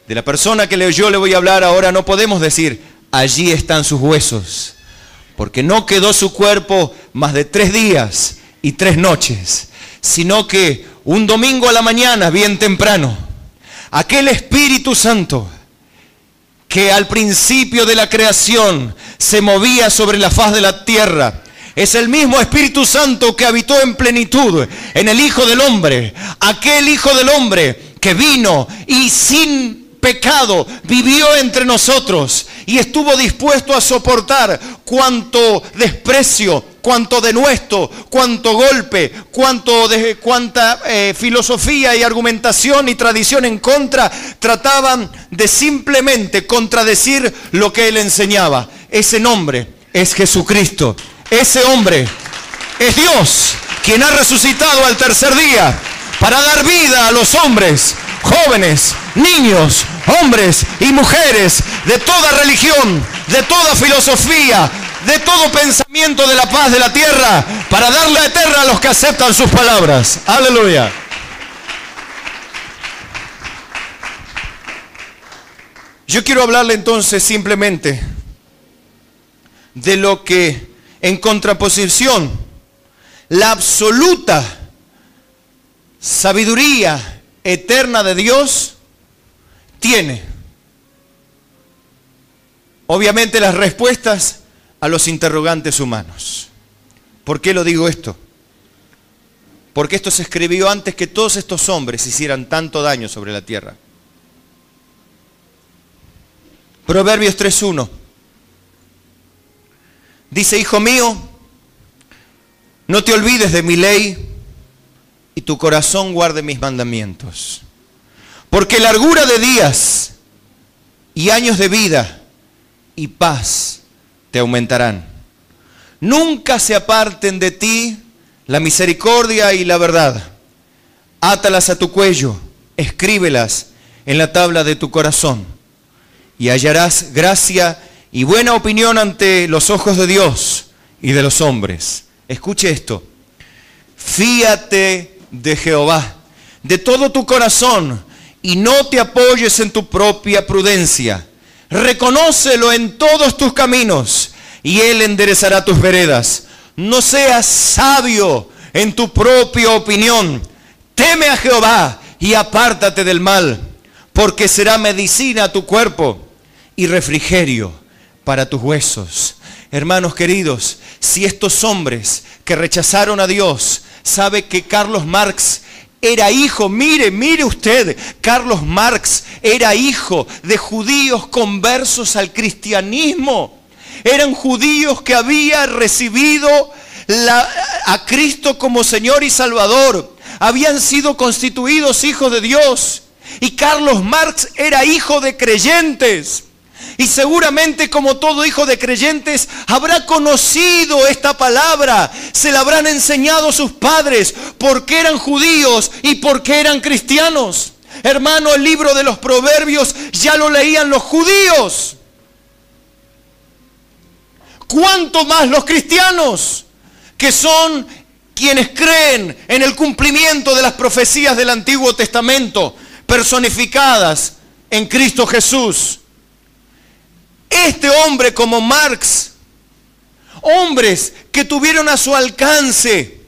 de la persona que yo le voy a hablar ahora, no podemos decir, allí están sus huesos, porque no quedó su cuerpo más de 3 días y 3 noches, sino que un domingo a la mañana, bien temprano, aquel Espíritu Santo que al principio de la creación se movía sobre la faz de la tierra, es el mismo Espíritu Santo que habitó en plenitud en el Hijo del Hombre, aquel Hijo del Hombre que vino y sin pecado vivió entre nosotros y estuvo dispuesto a soportar cuanto desprecio, cuanto denuesto, cuanto golpe, cuanta filosofía y argumentación y tradición en contra trataban de simplemente contradecir lo que él enseñaba. Ese nombre es Jesucristo. Ese hombre es Dios, quien ha resucitado al tercer día para dar vida a los hombres, jóvenes, niños, hombres y mujeres de toda religión, de toda filosofía, de todo pensamiento de la paz de la tierra, para darla eterna a los que aceptan sus palabras. Aleluya. Yo quiero hablarle entonces simplemente de lo que en contraposición la absoluta sabiduría eterna de Dios tiene. Obviamente las respuestas a los interrogantes humanos. ¿Por qué lo digo esto? Porque esto se escribió antes que todos estos hombres hicieran tanto daño sobre la tierra. Proverbios 3:1 dice: hijo mío, no te olvides de mi ley y tu corazón guarde mis mandamientos. Porque largura de días y años de vida y paz te aumentarán. Nunca se aparten de ti la misericordia y la verdad. Átalas a tu cuello, escríbelas en la tabla de tu corazón, y hallarás gracia y buena opinión ante los ojos de Dios y de los hombres. Escuche esto: fíate de Jehová de todo tu corazón y no te apoyes en tu propia prudencia. Reconócelo en todos tus caminos y Él enderezará tus veredas. No seas sabio en tu propia opinión. Teme a Jehová y apártate del mal, porque será medicina a tu cuerpo y refrigerio para tus huesos. Hermanos queridos, si estos hombres que rechazaron a Dios, sabe que Carlos Marx era hijo, mire usted, Carlos Marx era hijo de judíos conversos al cristianismo. Eran judíos que habían recibido a Cristo como Señor y Salvador. Habían sido constituidos hijos de Dios. Y Carlos Marx era hijo de creyentes. Y seguramente, como todo hijo de creyentes, habrá conocido esta palabra. Se la habrán enseñado sus padres, porque eran judíos y porque eran cristianos. Hermano, el libro de los Proverbios ya lo leían los judíos. ¿Cuánto más los cristianos, que son quienes creen en el cumplimiento de las profecías del Antiguo Testamento, personificadas en Cristo Jesús? Este hombre como Marx, hombres que tuvieron a su alcance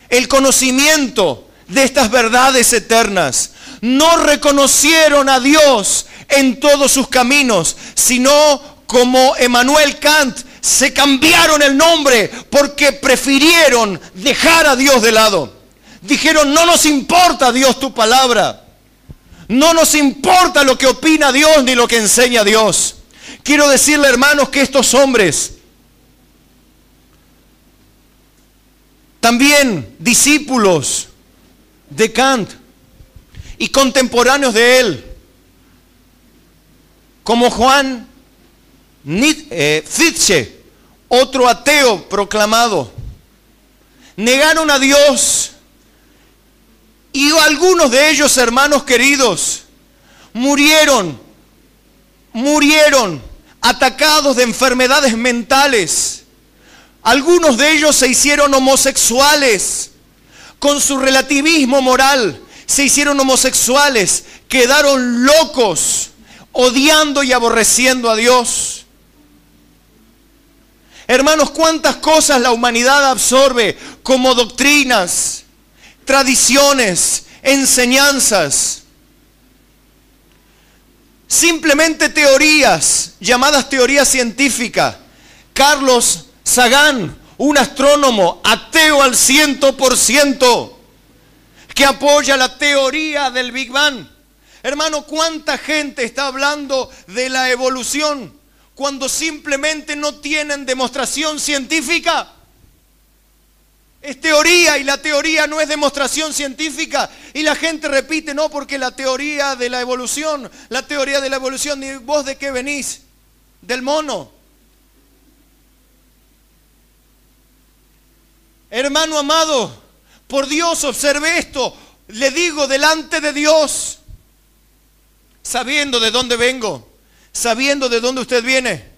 el conocimiento de estas verdades eternas, no reconocieron a Dios en todos sus caminos, sino como Emmanuel Kant se cambiaron el nombre porque prefirieron dejar a Dios de lado. Dijeron, no nos importa, Dios, tu palabra. No nos importa lo que opina Dios ni lo que enseña Dios. Quiero decirle, hermanos, que estos hombres, también discípulos de Kant y contemporáneos de él, como Juan Fichte, otro ateo proclamado, negaron a Dios, y algunos de ellos, hermanos queridos, murieron atacados de enfermedades mentales. Algunos de ellos se hicieron homosexuales con su relativismo moral. Se hicieron homosexuales, quedaron locos, odiando y aborreciendo a Dios. Hermanos, cuántas cosas la humanidad absorbe como doctrinas, tradiciones, enseñanzas. Simplemente teorías, llamadas teorías científicas. Carlos Sagan, un astrónomo ateo al 100%, que apoya la teoría del Big Bang. Hermano, ¿cuánta gente está hablando de la evolución cuando simplemente no tienen demostración científica? Es teoría y la teoría no es demostración científica. Y la gente repite, no, porque la teoría de la evolución, ¿y vos de qué venís? Del mono. Hermano amado, por Dios, observe esto. Le digo delante de Dios, sabiendo de dónde vengo, sabiendo de dónde usted viene.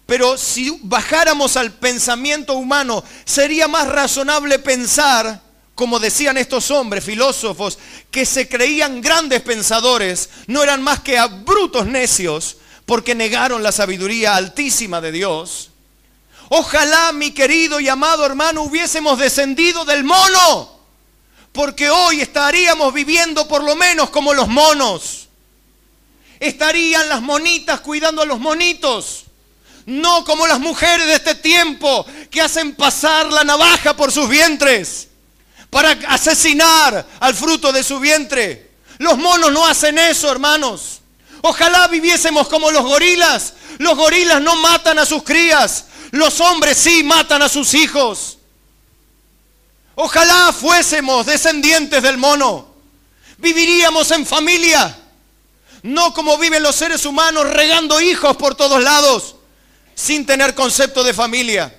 Pero si bajáramos al pensamiento humano, sería más razonable pensar, como decían estos hombres, filósofos, que se creían grandes pensadores, no eran más que brutos necios, porque negaron la sabiduría altísima de Dios. Ojalá, mi querido y amado hermano, hubiésemos descendido del mono, porque hoy estaríamos viviendo por lo menos como los monos. Estarían las monitas cuidando a los monitos. No como las mujeres de este tiempo que hacen pasar la navaja por sus vientres para asesinar al fruto de su vientre. Los monos no hacen eso, hermanos. Ojalá viviésemos como los gorilas. Los gorilas no matan a sus crías. Los hombres sí matan a sus hijos. Ojalá fuésemos descendientes del mono. Viviríamos en familia. No como viven los seres humanos regando hijos por todos lados, sin tener concepto de familia,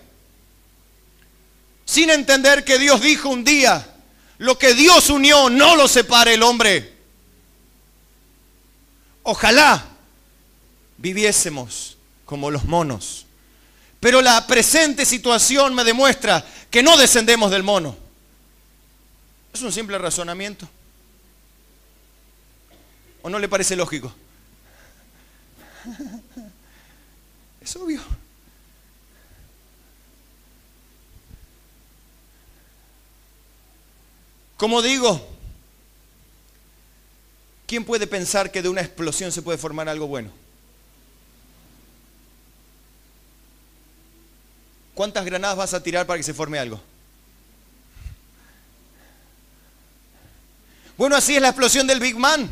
sin entender que Dios dijo un día, lo que Dios unió no lo separe el hombre. Ojalá viviésemos como los monos, pero la presente situación me demuestra que no descendemos del mono. Es un simple razonamiento. ¿O no le parece lógico? Es obvio. Como digo, ¿quién puede pensar que de una explosión se puede formar algo bueno? ¿Cuántas granadas vas a tirar para que se forme algo? Bueno, así es la explosión del Big Bang.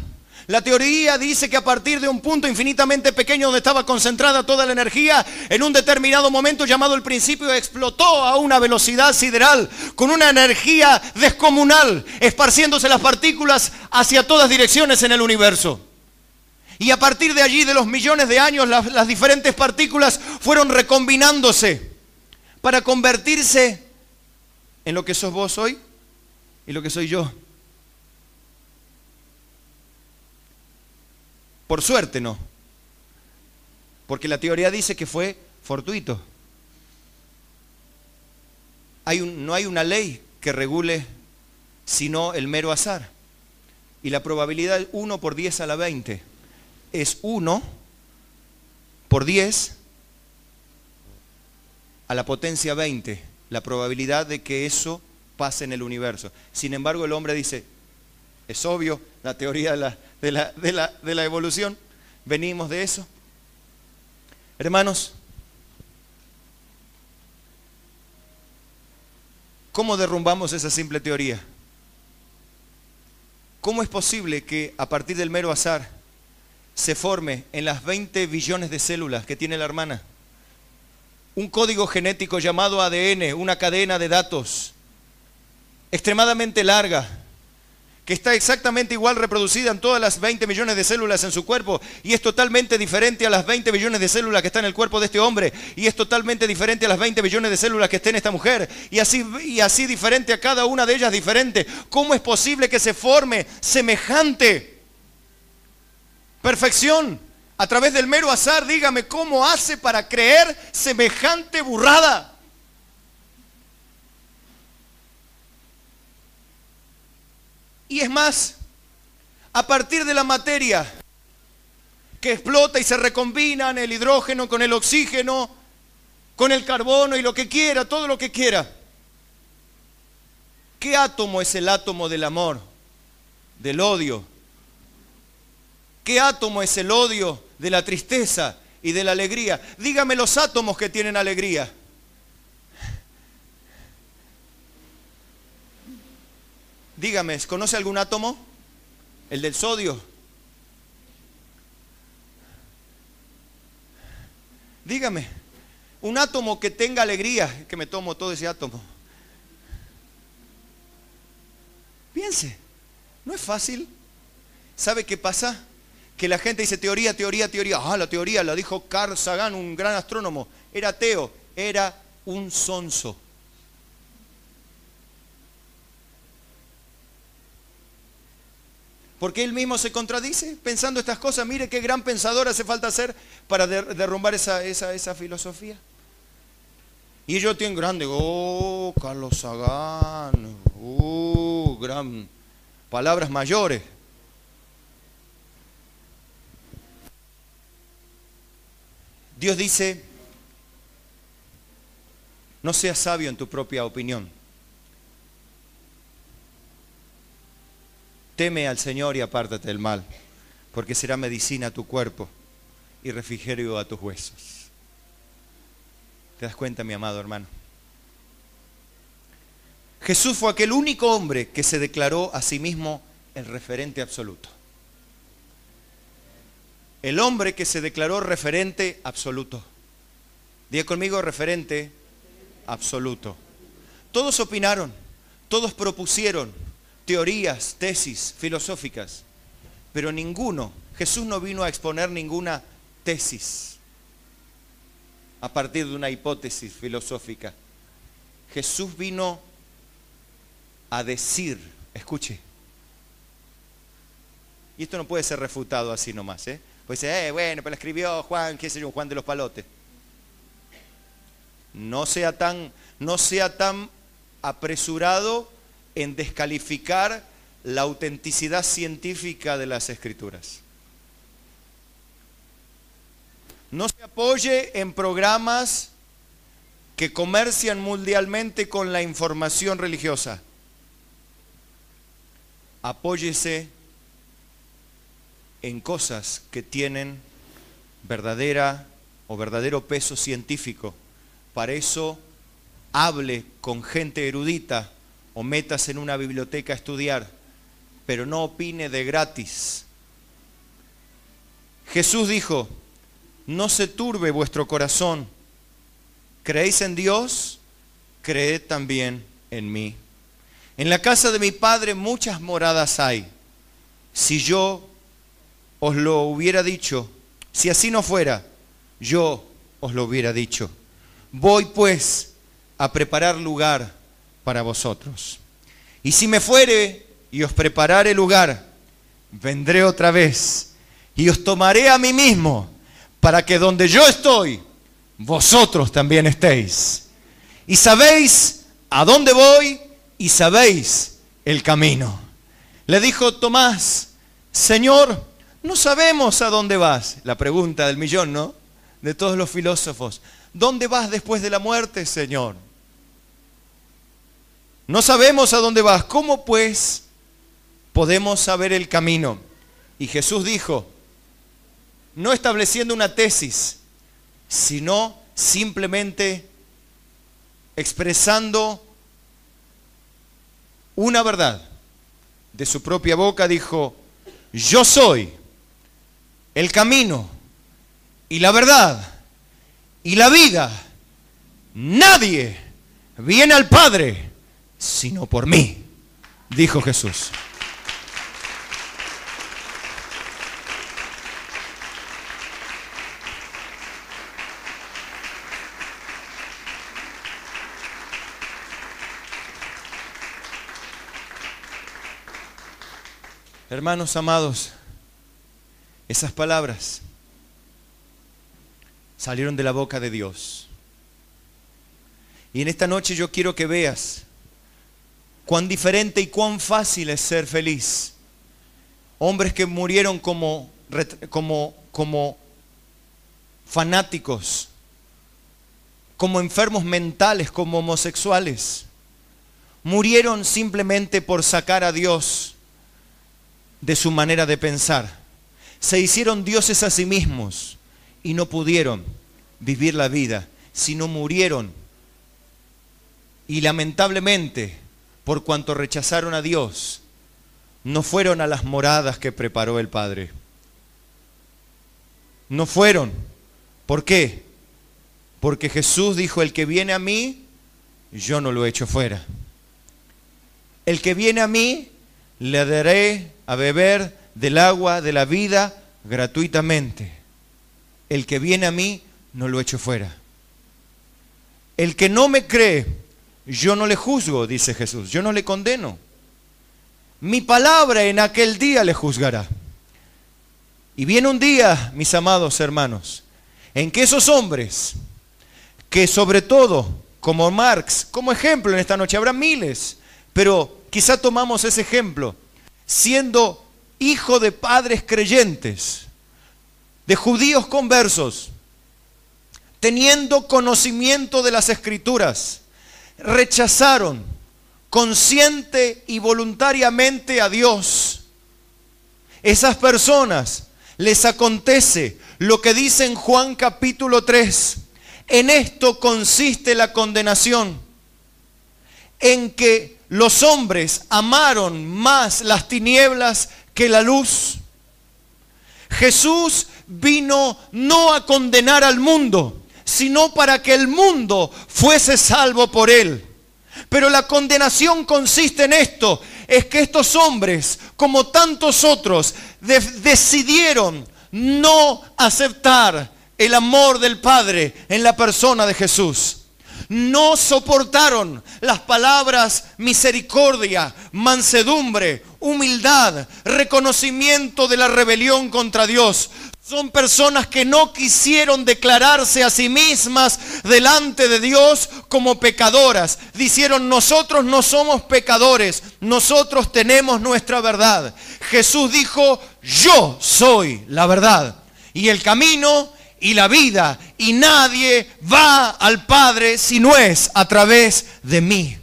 La teoría dice que a partir de un punto infinitamente pequeño donde estaba concentrada toda la energía, en un determinado momento llamado el principio, explotó a una velocidad sideral, con una energía descomunal, esparciéndose las partículas hacia todas direcciones en el universo. Y a partir de allí, de los millones de años, las diferentes partículas fueron recombinándose para convertirse en lo que sos vos hoy y lo que soy yo. Por suerte no, porque la teoría dice que fue fortuito. No hay una ley que regule sino el mero azar. Y la probabilidad 1 por 10 a la 20 es 1 por 10 a la potencia 20, la probabilidad de que eso pase en el universo. Sin embargo, el hombre dice, es obvio, la teoría de la evolución, venimos de eso. Hermanos, ¿Cómo derrumbamos esa simple teoría? ¿Cómo es posible que a partir del mero azar se forme en las 20 billones de células que tiene la hermana un código genético llamado ADN, una cadena de datos extremadamente larga, que está exactamente igual reproducida en todas las 20 millones de células en su cuerpo, y es totalmente diferente a las 20 billones de células que están en el cuerpo de este hombre, y es totalmente diferente a las 20 billones de células que está en esta mujer, y así diferente a cada una de ellas diferente? ¿Cómo es posible que se forme semejante perfección a través del mero azar? Dígame, ¿cómo hace para creer semejante burrada? Y es más, a partir de la materia que explota y se recombinan el hidrógeno con el oxígeno, con el carbono y lo que quiera, todo lo que quiera. ¿Qué átomo es el átomo del amor, del odio? ¿Qué átomo es el odio de la tristeza y de la alegría? Dígame los átomos que tienen alegría. Dígame, ¿conoce algún átomo? El del sodio. Dígame, un átomo que tenga alegría, que me tomo todo ese átomo. Piense, no es fácil. ¿Sabe qué pasa? Que la gente dice teoría, teoría, teoría. Ah, la teoría la dijo Carl Sagan, un gran astrónomo. Era ateo, era un sonso. Porque él mismo se contradice pensando estas cosas. Mire qué gran pensador hace falta ser para derrumbar esa filosofía. Y ellos tienen grande, oh, Carlos Sagan, gran, palabras mayores. Dios dice, no seas sabio en tu propia opinión. Teme al Señor y apártate del mal, porque será medicina a tu cuerpo y refrigerio a tus huesos. ¿Te das cuenta, mi amado hermano? Jesús fue aquel único hombre que se declaró a sí mismo el referente absoluto. El hombre que se declaró referente absoluto. Diga conmigo, referente absoluto. Todos opinaron, todos propusieron teorías, tesis filosóficas, pero ninguno, Jesús no vino a exponer ninguna tesis a partir de una hipótesis filosófica. Jesús vino a decir, escuche, y esto no puede ser refutado así nomás, pues dice, bueno, pero escribió Juan, qué sé yo, Juan de los Palotes. No sea tan apresurado en descalificar la autenticidad científica de las Escrituras. No se apoye en programas que comercian mundialmente con la información religiosa. Apóyese en cosas que tienen verdadero peso científico. Para eso hable con gente erudita o métase en una biblioteca a estudiar, pero no opine de gratis. Jesús dijo, no se turbe vuestro corazón. ¿Creéis en Dios? Creed también en mí. En la casa de mi Padre muchas moradas hay. Si yo os lo hubiera dicho, si así no fuera, yo os lo hubiera dicho. Voy pues a preparar lugar para vosotros. Y si me fuere y os preparare lugar, vendré otra vez y os tomaré a mí mismo, para que donde yo estoy, vosotros también estéis. Y sabéis a dónde voy y sabéis el camino. Le dijo Tomás, Señor, no sabemos a dónde vas. La pregunta del millón, ¿no? De todos los filósofos. ¿Dónde vas después de la muerte, Señor? No sabemos a dónde vas. ¿Cómo pues podemos saber el camino? Y Jesús dijo, no estableciendo una tesis, sino simplemente expresando una verdad. De su propia boca dijo, yo soy el camino y la verdad y la vida. Nadie viene al Padre sino por mí, dijo Jesús. Hermanos amados, esas palabras salieron de la boca de Dios. Y en esta noche yo quiero que veas cuán diferente y cuán fácil es ser feliz. Hombres que murieron como fanáticos, como enfermos mentales, como homosexuales, murieron simplemente por sacar a Dios de su manera de pensar. Se hicieron dioses a sí mismos y no pudieron vivir la vida, sino murieron. Y lamentablemente, por cuanto rechazaron a Dios, no fueron a las moradas que preparó el Padre. No fueron. ¿Por qué? Porque Jesús dijo, el que viene a mí, yo no lo echo fuera. El que viene a mí, le daré a beber del agua de la vida gratuitamente. El que viene a mí, no lo echo fuera. El que no me cree, yo no le juzgo, dice Jesús, yo no le condeno. Mi palabra en aquel día le juzgará. Y viene un día, mis amados hermanos, en que esos hombres, que sobre todo, como Marx, como ejemplo en esta noche, habrá miles, pero quizá tomamos ese ejemplo, siendo hijo de padres creyentes, de judíos conversos, teniendo conocimiento de las Escrituras, rechazaron consciente y voluntariamente a Dios. Esas personas les acontece lo que dice en Juan capítulo 3. En esto consiste la condenación, en que los hombres amaron más las tinieblas que la luz. Jesús vino no a condenar al mundo, sino para que el mundo fuese salvo por él. Pero la condenación consiste en esto, es que estos hombres, como tantos otros, decidieron no aceptar el amor del Padre en la persona de Jesús. No soportaron las palabras misericordia, mansedumbre, humildad, reconocimiento de la rebelión contra Dios. Son personas que no quisieron declararse a sí mismas delante de Dios como pecadoras. Dijeron, nosotros no somos pecadores, nosotros tenemos nuestra verdad. Jesús dijo, yo soy la verdad y el camino y la vida, y nadie va al Padre si no es a través de mí.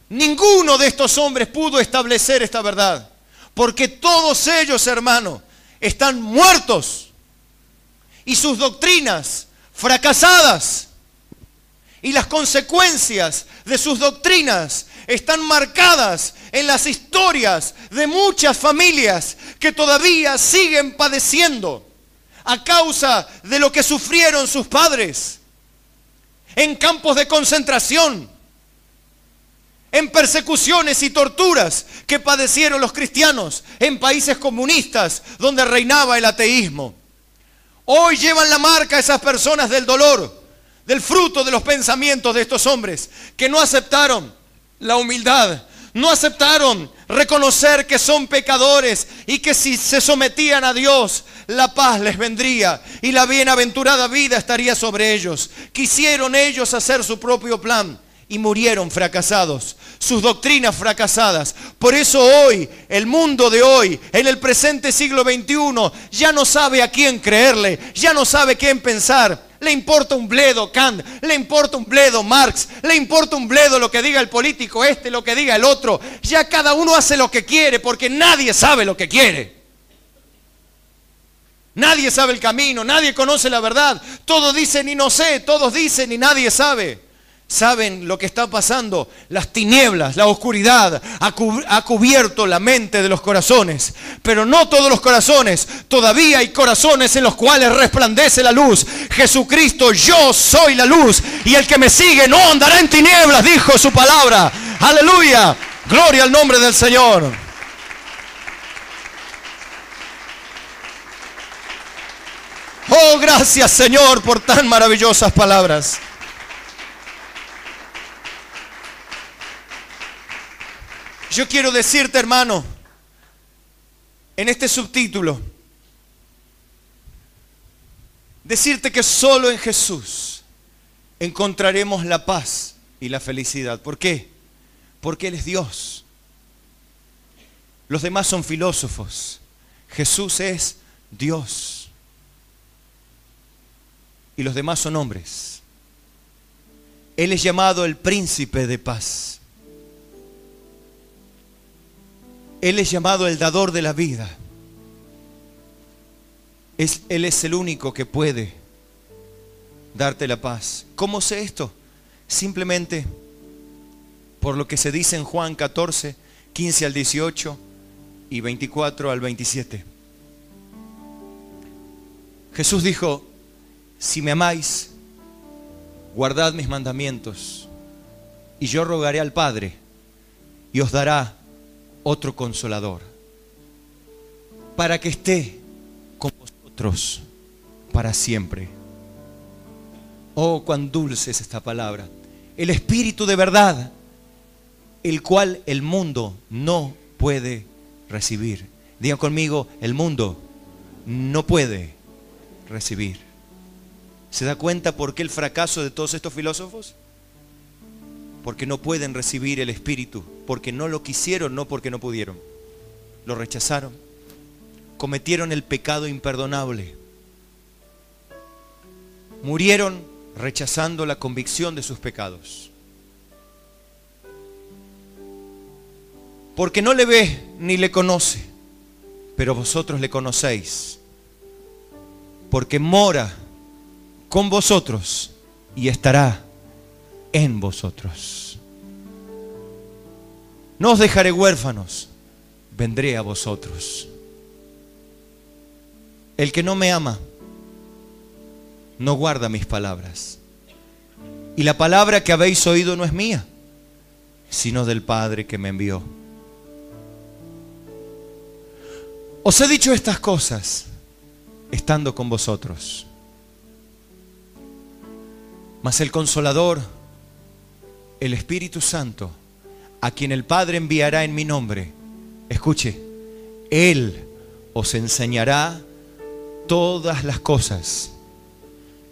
Ninguno de estos hombres pudo establecer esta verdad, porque todos ellos, hermano, están muertos y sus doctrinas fracasadas, y las consecuencias de sus doctrinas están marcadas en las historias de muchas familias que todavía siguen padeciendo a causa de lo que sufrieron sus padres en campos de concentración, en persecuciones y torturas que padecieron los cristianos en países comunistas donde reinaba el ateísmo. Hoy llevan la marca esas personas del dolor, del fruto de los pensamientos de estos hombres que no aceptaron la humildad, no aceptaron reconocer que son pecadores y que si se sometían a Dios, la paz les vendría y la bienaventurada vida estaría sobre ellos. Quisieron ellos hacer su propio plan y murieron fracasados, sus doctrinas fracasadas. Por eso hoy, el mundo de hoy, en el presente siglo XXI, ya no sabe a quién creerle, ya no sabe quién pensar. Le importa un bledo Kant, le importa un bledo Marx, le importa un bledo lo que diga el político este, lo que diga el otro. Ya cada uno hace lo que quiere porque nadie sabe lo que quiere. Nadie sabe el camino, nadie conoce la verdad. Todos dicen y no sé, todos dicen y nadie sabe. ¿Saben lo que está pasando? Las tinieblas, la oscuridad ha cubierto la mente de los corazones. Pero no todos los corazones. Todavía hay corazones en los cuales resplandece la luz. Jesucristo, yo soy la luz. Y el que me sigue no andará en tinieblas, dijo su palabra. Aleluya. Gloria al nombre del Señor. Oh, gracias, Señor, por tan maravillosas palabras. Yo quiero decirte, hermano, en este subtítulo, decirte que solo en Jesús encontraremos la paz y la felicidad. ¿Por qué? Porque Él es Dios. Los demás son filósofos. Jesús es Dios. Y los demás son hombres. Él es llamado el príncipe de paz. Él es llamado el dador de la vida. Él es el único que puede darte la paz. ¿Cómo sé esto? Simplemente por lo que se dice en Juan 14, 15 al 18 y 24 al 27. Jesús dijo: si me amáis, guardad mis mandamientos, y yo rogaré al Padre, y os dará otro consolador, para que esté con vosotros para siempre. Oh, cuán dulce es esta palabra. El Espíritu de verdad, el cual el mundo no puede recibir. Digan conmigo: el mundo no puede recibir. ¿Se da cuenta por qué el fracaso de todos estos filósofos? Porque no pueden recibir el Espíritu, porque no lo quisieron, no porque no pudieron. Lo rechazaron. Cometieron el pecado imperdonable. Murieron rechazando la convicción de sus pecados. Porque no le ve ni le conoce, pero vosotros le conocéis, porque mora con vosotros y estará en vosotros. No os dejaré huérfanos, vendré a vosotros. El que no me ama no guarda mis palabras, y la palabra que habéis oído no es mía, sino del Padre que me envió. Os he dicho estas cosas estando con vosotros. Mas el Consolador, el Espíritu Santo, a quien el Padre enviará en mi nombre, escuche, Él os enseñará todas las cosas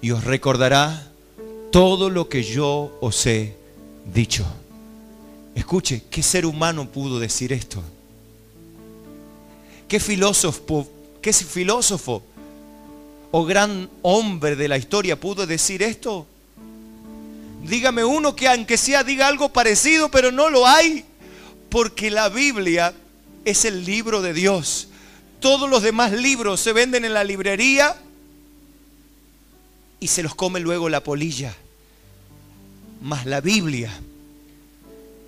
y os recordará todo lo que yo os he dicho. Escuche, ¿qué ser humano pudo decir esto? ¿Qué filósofo o gran hombre de la historia pudo decir esto? Dígame uno que aunque sea diga algo parecido, pero no lo hay. Porque la Biblia es el libro de Dios. Todos los demás libros se venden en la librería y se los come luego la polilla. Mas la Biblia,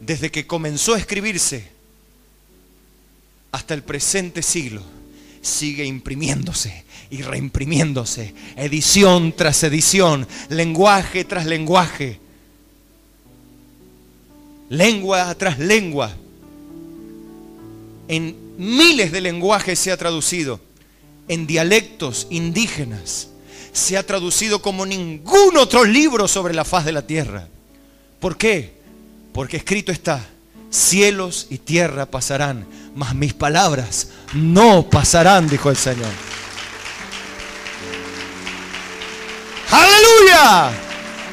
desde que comenzó a escribirse hasta el presente siglo, sigue imprimiéndose y reimprimiéndose, edición tras edición, lenguaje tras lenguaje, lengua tras lengua. En miles de lenguajes se ha traducido, en dialectos indígenas se ha traducido como ningún otro libro sobre la faz de la tierra. ¿Por qué? Porque escrito está: cielos y tierra pasarán, mas mis palabras no pasarán, dijo el Señor. ¡Aleluya!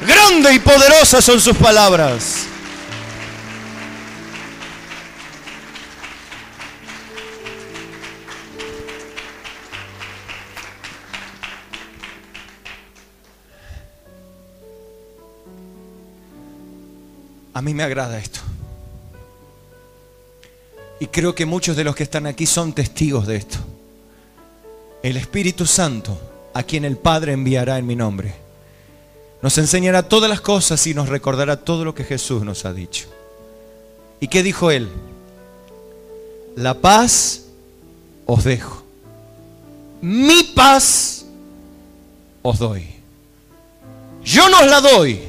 Grande y poderosas son sus palabras. A mí me agrada esto. Y creo que muchos de los que están aquí son testigos de esto. El Espíritu Santo, a quien el Padre enviará en mi nombre, Nos enseñará todas las cosas y nos recordará todo lo que Jesús nos ha dicho. ¿Y qué dijo Él? La paz os dejo. Mi paz os doy. Yo no os la doy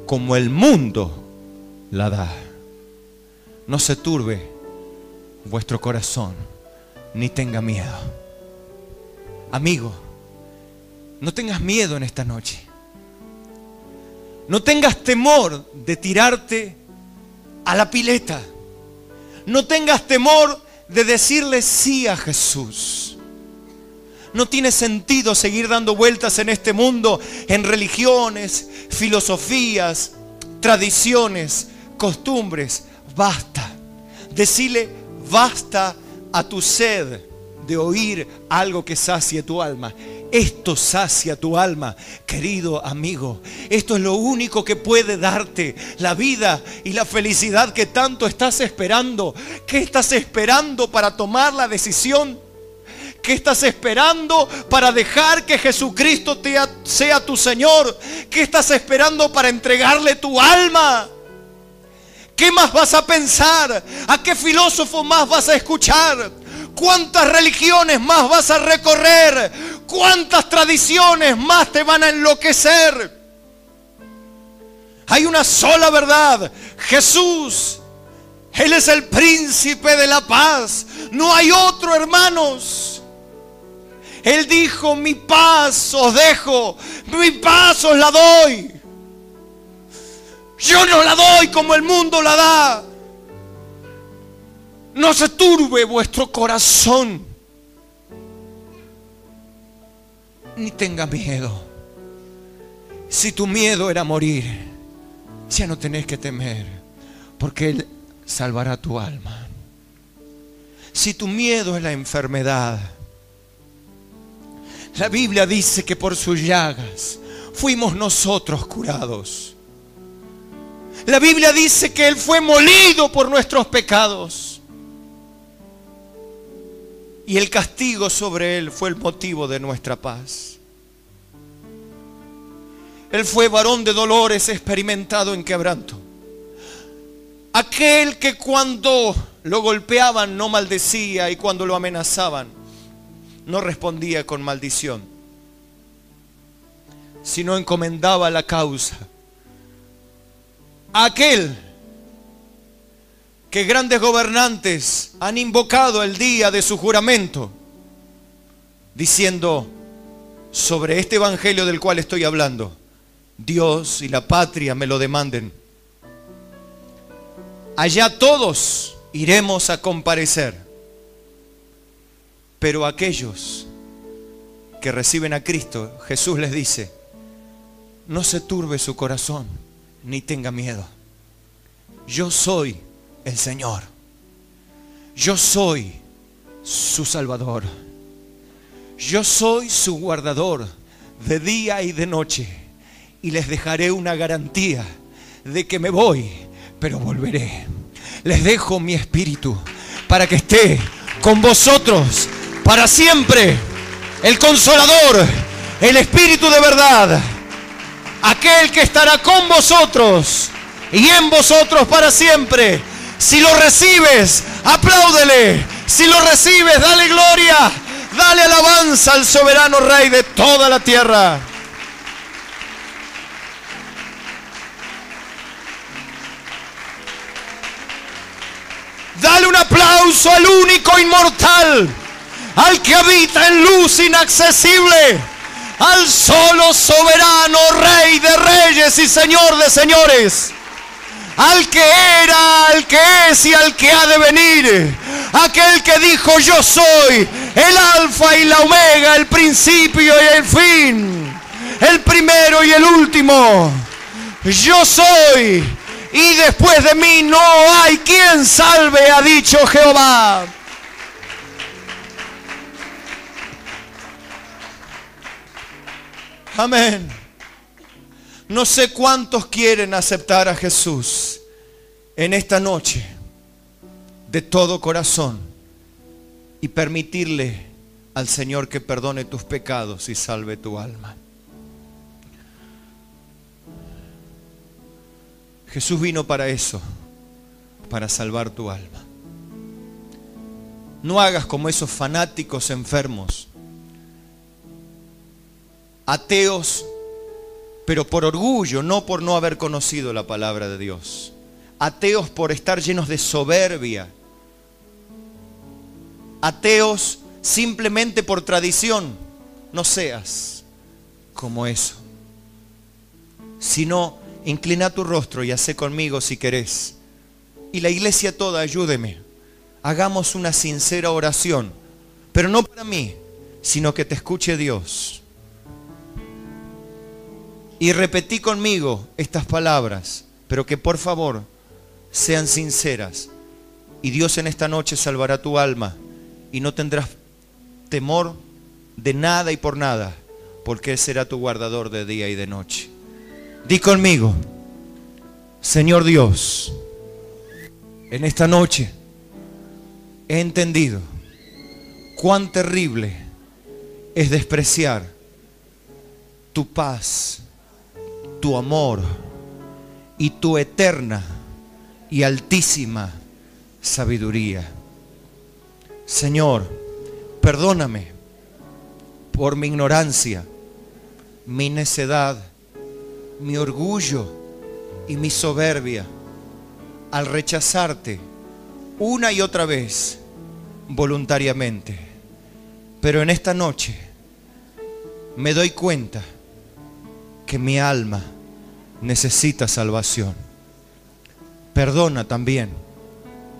como el mundo la da. No se turbe vuestro corazón, ni tenga miedo. Amigo, no tengas miedo en esta noche. No tengas temor de tirarte a la pileta. No tengas temor de decirle sí a Jesús. No tiene sentido seguir dando vueltas en este mundo, en religiones, filosofías, tradiciones, costumbres. Basta. Decile basta a tu sed de oír algo que sacie tu alma. Esto sacia tu alma, querido amigo. Esto es lo único que puede darte la vida y la felicidad que tanto estás esperando. ¿Qué estás esperando para tomar la decisión? ¿Qué estás esperando para dejar que Jesucristo sea tu Señor? ¿Qué estás esperando para entregarle tu alma? ¿Qué más vas a pensar? ¿A qué filósofo más vas a escuchar? ¿Cuántas religiones más vas a recorrer? ¿Cuántas tradiciones más te van a enloquecer? Hay una sola verdad. Jesús, Él es el príncipe de la paz. No hay otro, hermanos. Él dijo, mi paz os dejo, mi paz os la doy. Yo no la doy como el mundo la da. No se turbe vuestro corazón, ni tenga miedo. Si tu miedo era morir, ya no tenés que temer, porque Él salvará tu alma. Si tu miedo es la enfermedad, la Biblia dice que por sus llagas fuimos nosotros curados. La Biblia dice que Él fue molido por nuestros pecados. Y el castigo sobre Él fue el motivo de nuestra paz. Él fue varón de dolores, experimentado en quebranto. Aquel que cuando lo golpeaban no maldecía y cuando lo amenazaban no respondía con maldición, sino encomendaba la causa. Aquel que grandes gobernantes han invocado el día de su juramento, diciendo, sobre este evangelio del cual estoy hablando, Dios y la patria me lo demanden. Allá todos iremos a comparecer, pero aquellos que reciben a Cristo, Jesús les dice, no se turbe su corazón, ni tenga miedo. Yo soy el Señor. Yo soy su Salvador. Yo soy su guardador de día y de noche. Y les dejaré una garantía de que me voy, pero volveré. Les dejo mi espíritu para que esté con vosotros para siempre. El Consolador, el Espíritu de verdad, aquel que estará con vosotros y en vosotros para siempre. Si lo recibes, apláudele. Si lo recibes, dale gloria, dale alabanza al soberano Rey de toda la tierra. Dale un aplauso al único inmortal, al que habita en luz inaccesible, al solo soberano Rey de reyes y Señor de señores, al que era, al que es y al que ha de venir, aquel que dijo yo soy el alfa y la omega, el principio y el fin, el primero y el último. Yo soy, y después de mí no hay quien salve, ha dicho Jehová. Amén. No sé cuántos quieren aceptar a Jesús en esta noche de todo corazón y permitirle al Señor que perdone tus pecados y salve tu alma. Jesús vino para eso, para salvar tu alma. No hagas como esos fanáticos enfermos, ateos, pero por orgullo, no por no haber conocido la palabra de Dios. Ateos por estar llenos de soberbia. Ateos simplemente por tradición. No seas como eso. Sino, inclina tu rostro y hacé conmigo si querés. Y la iglesia toda, ayúdeme. Hagamos una sincera oración, pero no para mí, sino que te escuche Dios. Y repetí conmigo estas palabras, pero que por favor sean sinceras. Y Dios en esta noche salvará tu alma y no tendrás temor de nada y por nada, porque Él será tu guardador de día y de noche. Di conmigo: Señor Dios, en esta noche he entendido cuán terrible es despreciar tu paz, tu amor y tu eterna y altísima sabiduría. Señor, perdóname por mi ignorancia, mi necedad, mi orgullo y mi soberbia al rechazarte una y otra vez voluntariamente. Pero en esta noche me doy cuenta que mi alma necesita salvación. Perdona también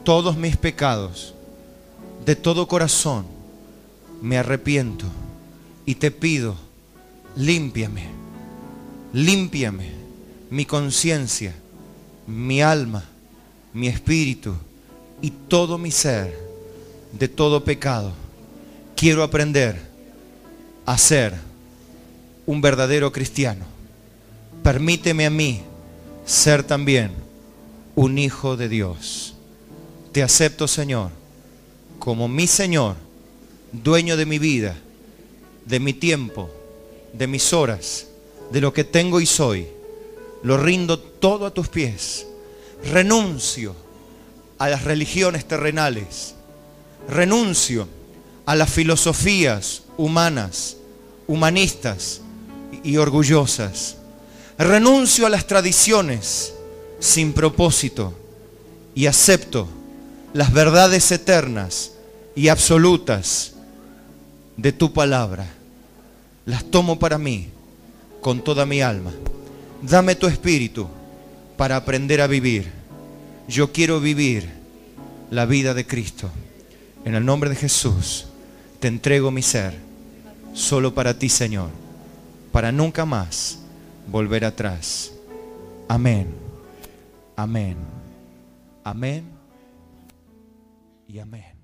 todos mis pecados. De todo corazón me arrepiento y te pido, límpiame, límpiame mi conciencia, mi alma, mi espíritu y todo mi ser de todo pecado. Quiero aprender a ser un verdadero cristiano. Permíteme a mí ser también un hijo de Dios. Te acepto, Señor, como mi Señor, dueño de mi vida, de mi tiempo, de mis horas, de lo que tengo y soy. Lo rindo todo a tus pies. Renuncio a las religiones terrenales. Renuncio a las filosofías humanas, humanistas y orgullosas. Renuncio a las tradiciones sin propósito y acepto las verdades eternas y absolutas de tu palabra. Las tomo para mí con toda mi alma. Dame tu espíritu para aprender a vivir. Yo quiero vivir la vida de Cristo. En el nombre de Jesús te entrego mi ser, solo para ti, Señor, para nunca más volver atrás. Amén, amén, amén y amén.